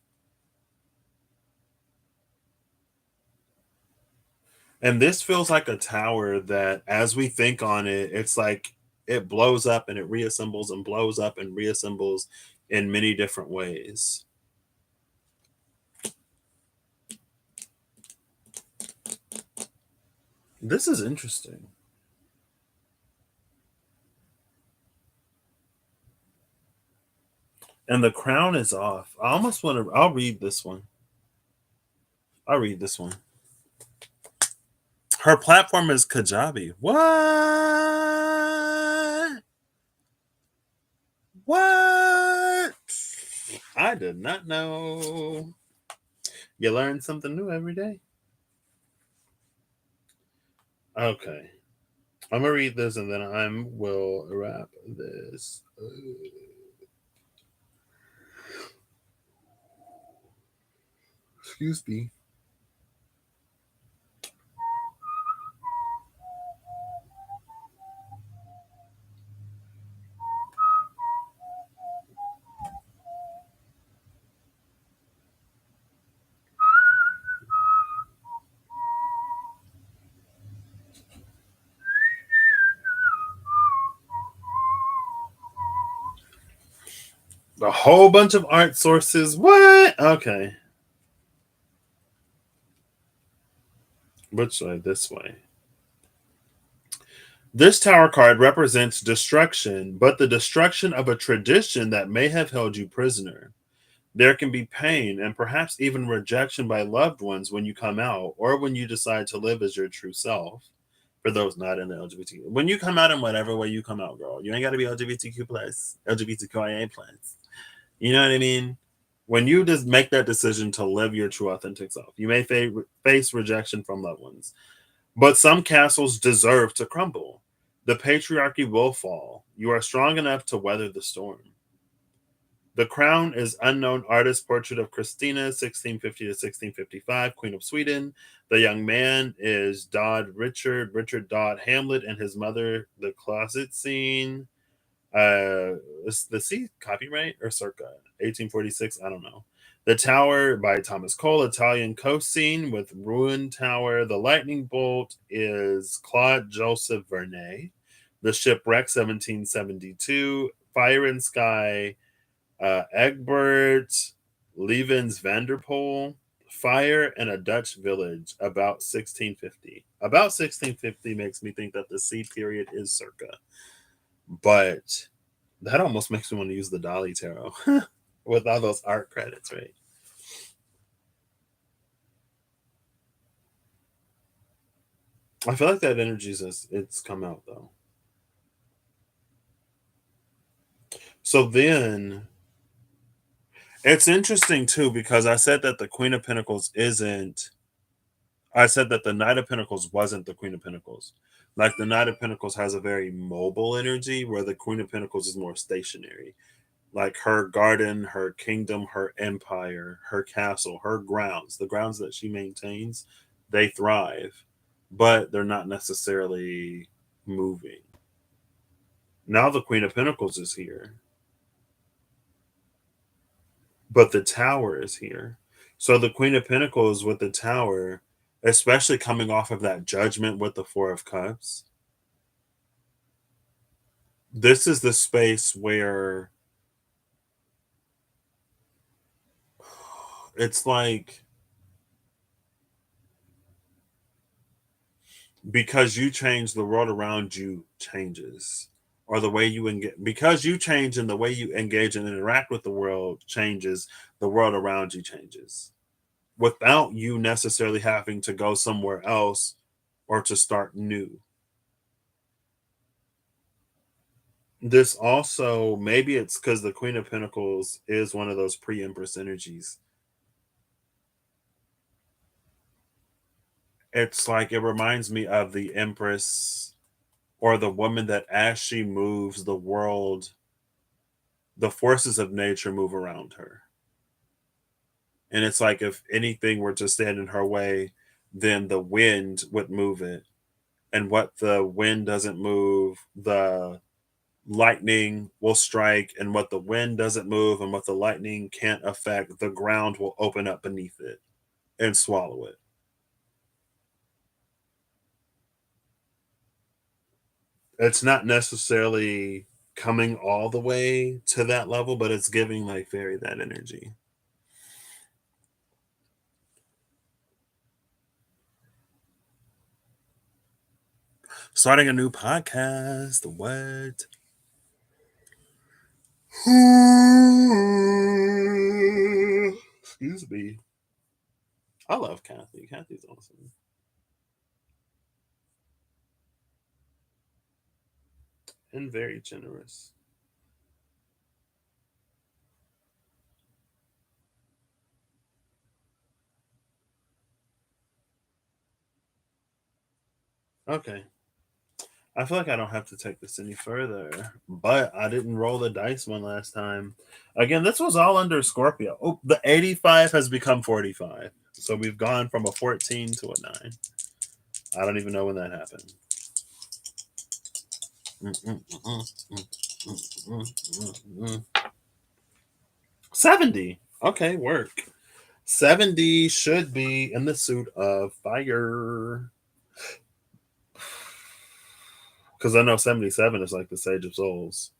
And this feels like a tower that, as we think on it, it's like it blows up and it reassembles and blows up and reassembles in many different ways. This is interesting. And the crown is off. I almost want to. I'll read this one. Her platform is Kajabi. What? I did not know. You learn something new every day. Okay. I'm gonna read this and then I will wrap this. Excuse me. A whole bunch of art sources. What? Okay. Which way? This way. This tower card represents destruction, but the destruction of a tradition that may have held you prisoner. There can be pain and perhaps even rejection by loved ones when you come out or when you decide to live as your true self. For those not in the LGBT, when you come out in whatever way you come out, girl, you ain't got to be LGBTQ plus, LGBTQIA plus. You know what I mean? When you just make that decision to live your true authentic self, you may face rejection from loved ones, but some castles deserve to crumble. The patriarchy will fall. You are strong enough to weather the storm. The crown is unknown artist portrait of Christina, 1650 to 1655, Queen of Sweden. The young man is Richard Dodd Hamlet, and his mother, the closet scene. Is the C copyright or circa 1846? I don't know. The Tower by Thomas Cole, Italian coast scene with ruined tower. The lightning bolt is Claude Joseph Vernet. The shipwreck 1772. Fire and Sky, Egbert Levens Vanderpoel. Fire in a Dutch village about 1650. About 1650 makes me think that the C period is circa. But that almost makes me want to use the Dolly Tarot with all those art credits, right? I feel like that energy is it's come out though. So then it's interesting too because I said that the Queen of Pentacles isn't. I said that the Knight of Pentacles wasn't the Queen of Pentacles. Like the Knight of Pentacles has a very mobile energy, where the Queen of Pentacles is more stationary. Like her garden, her kingdom, her empire, her castle, her grounds, the grounds that she maintains, they thrive, but they're not necessarily moving. Now the Queen of Pentacles is here, but the Tower is here. So the Queen of Pentacles with the Tower, especially coming off of that judgment with the Four of Cups, this is the space where it's like because you change, the world around you changes, or the way you engage, because you change and the way you engage and interact with the world changes, the world around you changes without you necessarily having to go somewhere else or to start new. This also, maybe it's because the Queen of Pentacles is one of those pre-empress energies. It's like it reminds me of the empress, or the woman that as she moves, the world, the forces of nature move around her. And it's like if anything were to stand in her way, then the wind would move it. And what the wind doesn't move, the lightning will strike. And what the wind doesn't move and what the lightning can't affect, the ground will open up beneath it and swallow it. It's not necessarily coming all the way to that level, but it's giving like fairy that energy. Starting a new podcast. What? Excuse me. I love Kathy. Kathy's awesome and very generous. Okay. I feel like I don't have to take this any further, but I didn't roll the dice one last time. Again, this was all under Scorpio. Oh, the 85 has become 45. So we've gone from a 14 to a 9. I don't even know when that happened. Mm, mm, mm, mm, mm, mm, mm. 70. Okay, work. 70 should be in the suit of fire. Because I know 77 is like the Sage of Souls.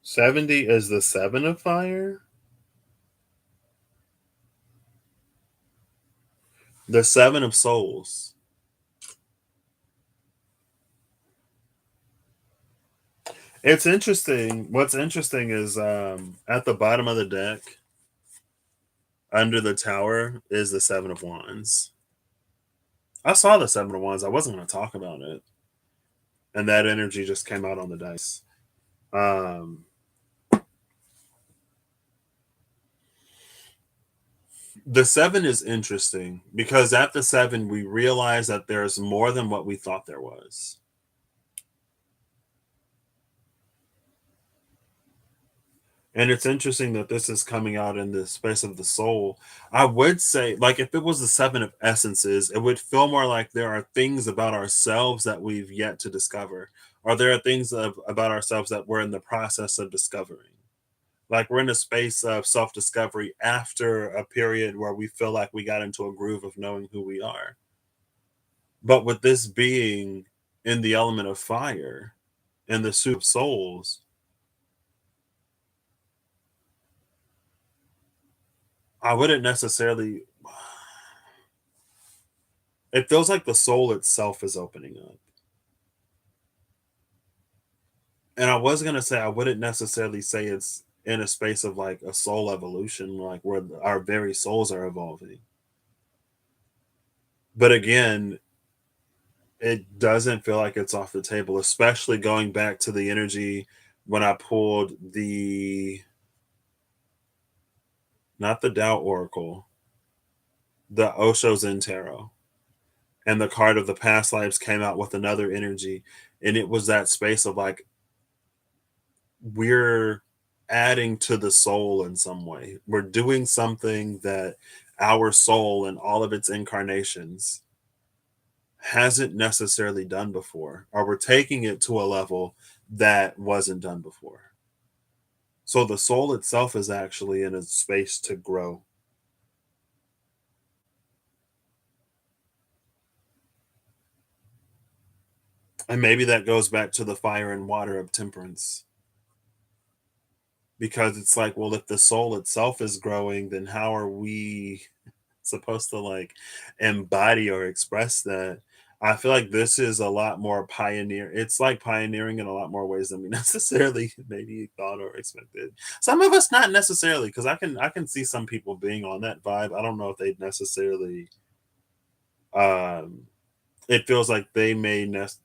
70 is the 7 of fire. The 7 of souls. It's interesting. What's interesting is at the bottom of the deck, under the tower, is the 7 of wands. I saw the 7 of wands. I wasn't going to talk about it. And that energy just came out on the dice. Um, the 7 is interesting because at the 7, we realize that there's more than what we thought there was. And it's interesting that this is coming out in the space of the soul. I would say, like, if it was the 7 of essences, it would feel more like there are things about ourselves that we've yet to discover, or there are things about ourselves that we're in the process of discovering. Like, we're in a space of self discovery after a period where we feel like we got into a groove of knowing who we are. But with this being in the element of fire, in the soup of souls, I wouldn't necessarily. It feels like the soul itself is opening up. And I was gonna say I wouldn't necessarily say it's in a space of like a soul evolution, like where our very souls are evolving. But again, it doesn't feel like it's off the table, especially going back to the energy when I pulled the not the Tao Oracle, the Osho Zen Tarot. And the card of the past lives came out with another energy. And it was that space of like we're adding to the soul in some way. We're doing something that our soul and all of its incarnations hasn't necessarily done before, or we're taking it to a level that wasn't done before. So the soul itself is actually in a space to grow. And maybe that goes back to the fire and water of temperance. Because it's like, well, if the soul itself is growing, then how are we supposed to like embody or express that? I feel like this is a lot more pioneer. It's like pioneering in a lot more ways than we necessarily maybe thought or expected. Some of us not necessarily, because I can see some people being on that vibe. I don't know if they necessarily um it feels like they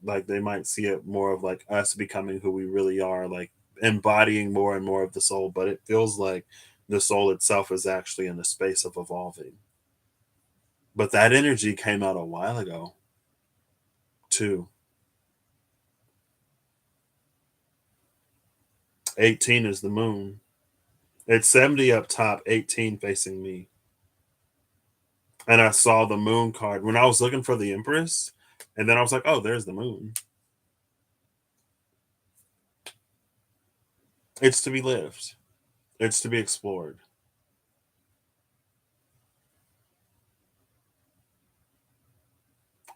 like they might see it more of like us becoming who we really are, like embodying more and more of the soul, but it feels like the soul itself is actually in the space of evolving. But that energy came out a while ago, too. 18 is the moon. It's 70 up top, 18 facing me. And I saw the moon card when I was looking for the Empress. And then I was like, oh, there's the moon. It's to be lived, it's to be explored.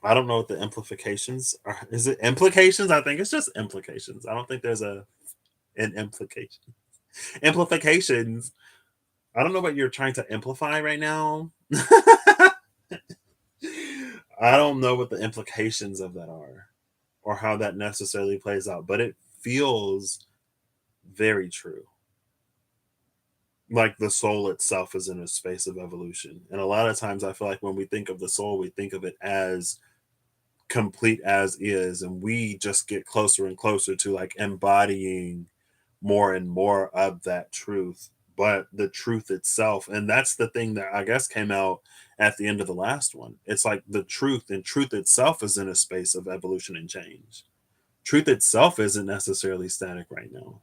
I don't know what the implications are. Is it implications? I think it's just implications. I don't think there's an implication. Implications. I don't know what you're trying to amplify right now. I don't know what the implications of that are or how that necessarily plays out, but it feels very true. Like the soul itself is in a space of evolution. And a lot of times I feel like when we think of the soul, we think of it as complete as is. And we just get closer and closer to like embodying more and more of that truth, but the truth itself. And that's the thing that I guess came out at the end of the last one. It's like the truth, and truth itself is in a space of evolution and change. Truth itself isn't necessarily static right now.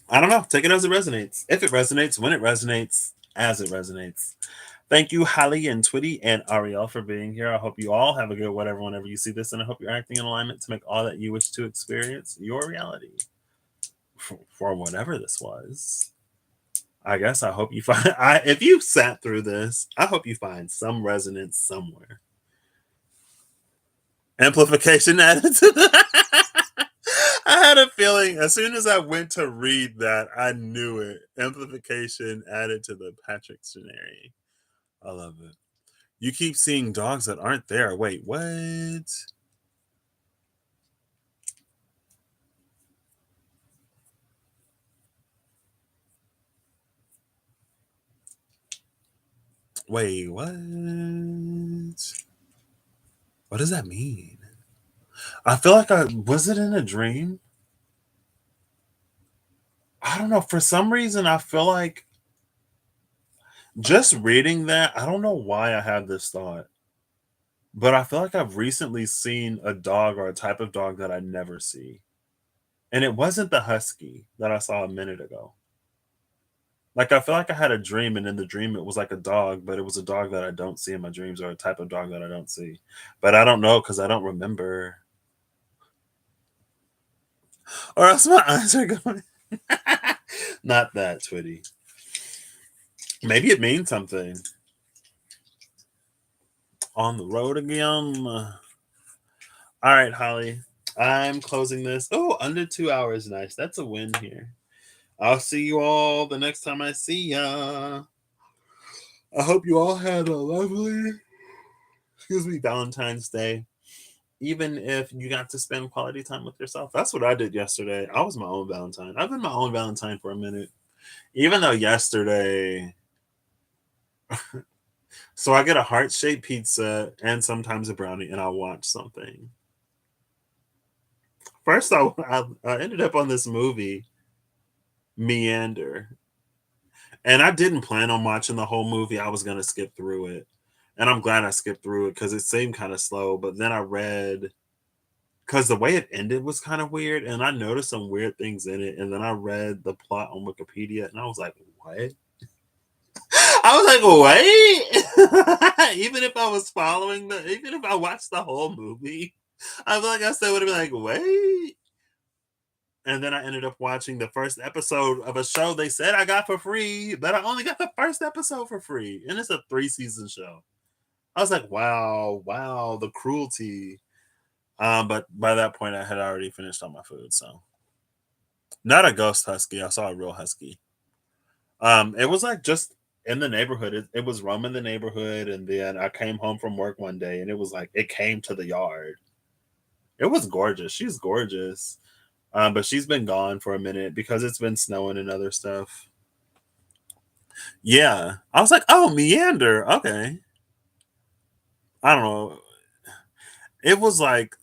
I don't know. Take it as it resonates. If it resonates, when it resonates, as it resonates. Thank you, Holly and Twitty and Ariel, for being here. I hope you all have a good whatever whenever you see this, and I hope you're acting in alignment to make all that you wish to experience your reality for whatever this was. I guess I hope you find if you sat through this, I hope you find some resonance somewhere. Amplification added to the I had a feeling as soon as I went to read that, I knew it. Amplification added to the Patrick scenario. I love it. You keep seeing dogs that aren't there. Wait, what? Wait, what? What does that mean? I feel like was it in a dream? I don't know. For some reason, I feel like just reading that, I don't know why I have this thought, but I feel like I've recently seen a dog or a type of dog that I never see. And it wasn't the husky that I saw a minute ago. Like, I feel like I had a dream, and in the dream, it was like a dog, but it was a dog that I don't see in my dreams, or a type of dog that I don't see. But I don't know because I don't remember. Or else my eyes are going. Not that, Twitty. Maybe it means something. On the road again. All right, Holly. I'm closing this. Oh, under 2 hours. Nice. That's a win here. I'll see you all the next time I see ya. I hope you all had a lovely, Valentine's Day. Even if you got to spend quality time with yourself. That's what I did yesterday. I was my own Valentine. I've been my own Valentine for a minute. Even though yesterday, so I get a heart-shaped pizza and sometimes a brownie, and I watch something. First, I ended up on this movie, Meander. And I didn't plan on watching the whole movie. I was going to skip through it. And I'm glad I skipped through it because it seemed kind of slow. But then I read, because the way it ended was kind of weird. And I noticed some weird things in it. And then I read the plot on Wikipedia. And I was like, what? I was like, wait. Even if I was even if I watched the whole movie, I feel like I still would have been like, wait. And then I ended up watching the first episode of a show they said I got for free, but I only got the first episode for free. And it's a 3-season show. I was like, wow, the cruelty. But by that point, I had already finished all my food. So, not a ghost husky. I saw a real husky. It was like just in the neighborhood. It was roaming the neighborhood. And then I came home from work one day and it was like, it came to the yard. It was gorgeous. She's gorgeous. But she's been gone for a minute because it's been snowing and other stuff. Yeah. I was like, oh, Meander. Okay. I don't know. It was like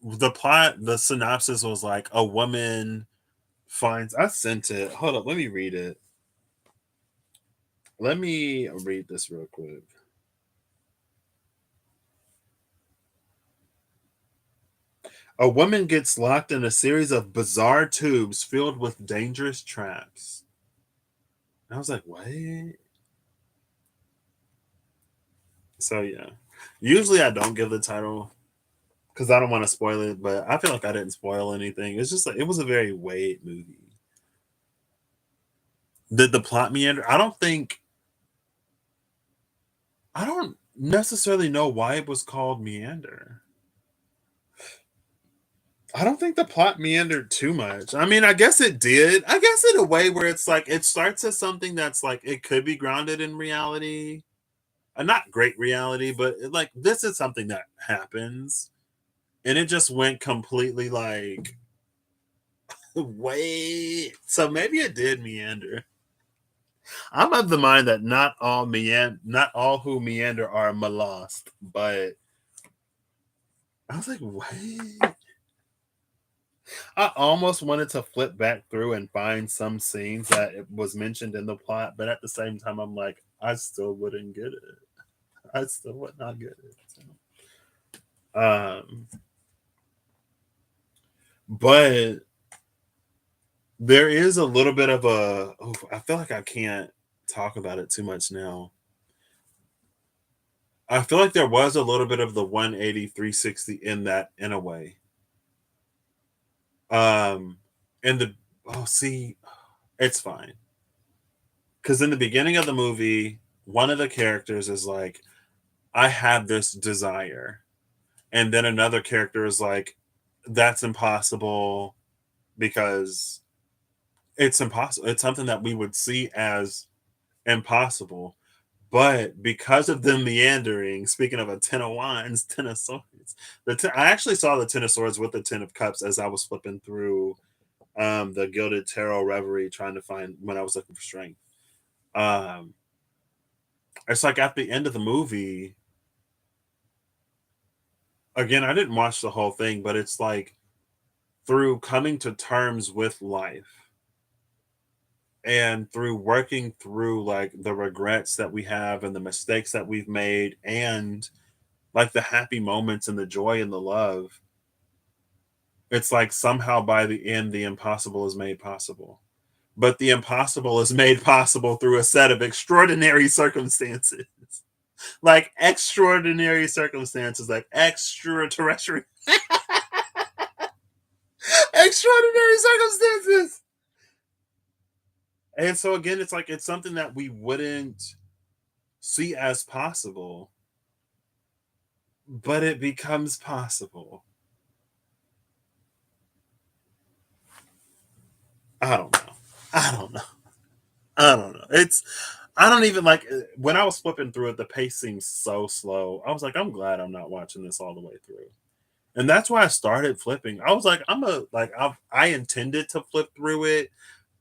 the synopsis was like a woman finds. I sent it. Hold up. Let me read it. Let me read this real quick. A woman gets locked in a series of bizarre tubes filled with dangerous traps. And I was like, what? So, yeah. Usually I don't give the title because I don't want to spoil it, but I feel like I didn't spoil anything. It's just like it was a very Wade movie. Did the plot meander? I don't necessarily know why it was called Meander. I don't think the plot meandered too much. I mean, I guess it did. I guess in a way where it's like it starts as something that's like it could be grounded in reality. Not great reality, but like this is something that happens. And it just went completely like wait. So maybe it did meander. I'm of the mind that not all who meander are lost, but I was like, wait. I almost wanted to flip back through and find some scenes that it was mentioned in the plot, but at the same time, I'm like, I still wouldn't get it. I still would not get it. So, but there is a little bit of a. Oh, I feel like I can't talk about it too much now. I feel like there was a little bit of the 180, 360 in that in a way. Um, and the see, it's fine. Because in the beginning of the movie, one of the characters is like, I have this desire. And then another character is like, that's impossible because it's impossible. It's something that we would see as impossible. But because of them meandering, speaking of a 10 of wands, 10 of swords, I actually saw the 10 of swords with the 10 of cups as I was flipping through the Gilded Tarot Reverie trying to find when I was looking for strength. Um, it's like at the end of the movie, again, I didn't watch the whole thing, but it's like through coming to terms with life and through working through like the regrets that we have and the mistakes that we've made and like the happy moments and the joy and the love, it's like somehow by the end the impossible is made possible, but the impossible is made possible through a set of extraordinary circumstances. Like extraordinary circumstances, like extraterrestrial extraordinary circumstances. And so again, it's like it's something that we wouldn't see as possible, but it becomes possible. I don't know. I don't know. I don't know. It's I don't even like when I was flipping through it, the pace seems so slow. I was like, I'm glad I'm not watching this all the way through. And that's why I started flipping. I was like, I intended to flip through it,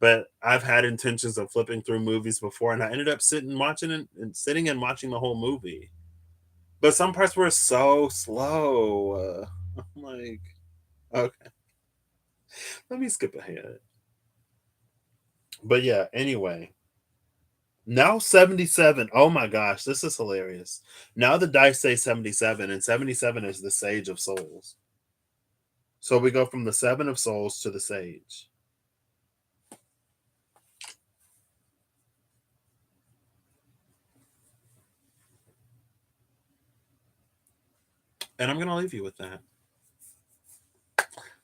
but I've had intentions of flipping through movies before, and I ended up sitting watching it and sitting and watching the whole movie. But some parts were so slow. I'm like, okay, let me skip ahead. But yeah, anyway. Now 77. Oh my gosh, this is hilarious. Now the dice say 77, and 77 is the Sage of Souls. So we go from the Seven of Souls to the Sage. And I'm going to leave you with that.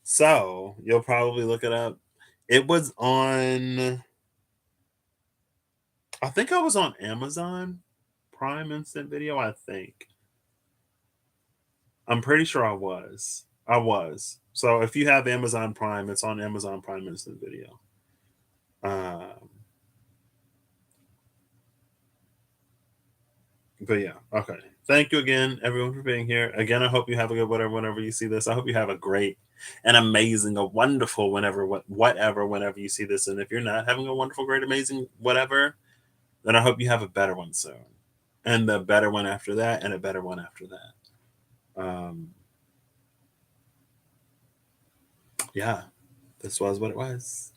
So you'll probably look it up. It was on, I think I was on Amazon Prime Instant Video, I think. I'm pretty sure I was. I was. So if you have Amazon Prime, it's on Amazon Prime Instant Video. Um, but yeah, okay. Thank you again, everyone, for being here. Again, I hope you have a good whenever you see this. I hope you have a great, an amazing, a wonderful whatever whenever you see this. And if you're not having a wonderful, great, amazing whatever, then I hope you have a better one soon, and the better one after that, and a better one after that. Yeah, this was what it was.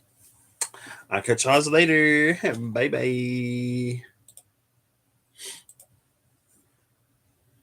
I'll catch y'all later. Bye bye.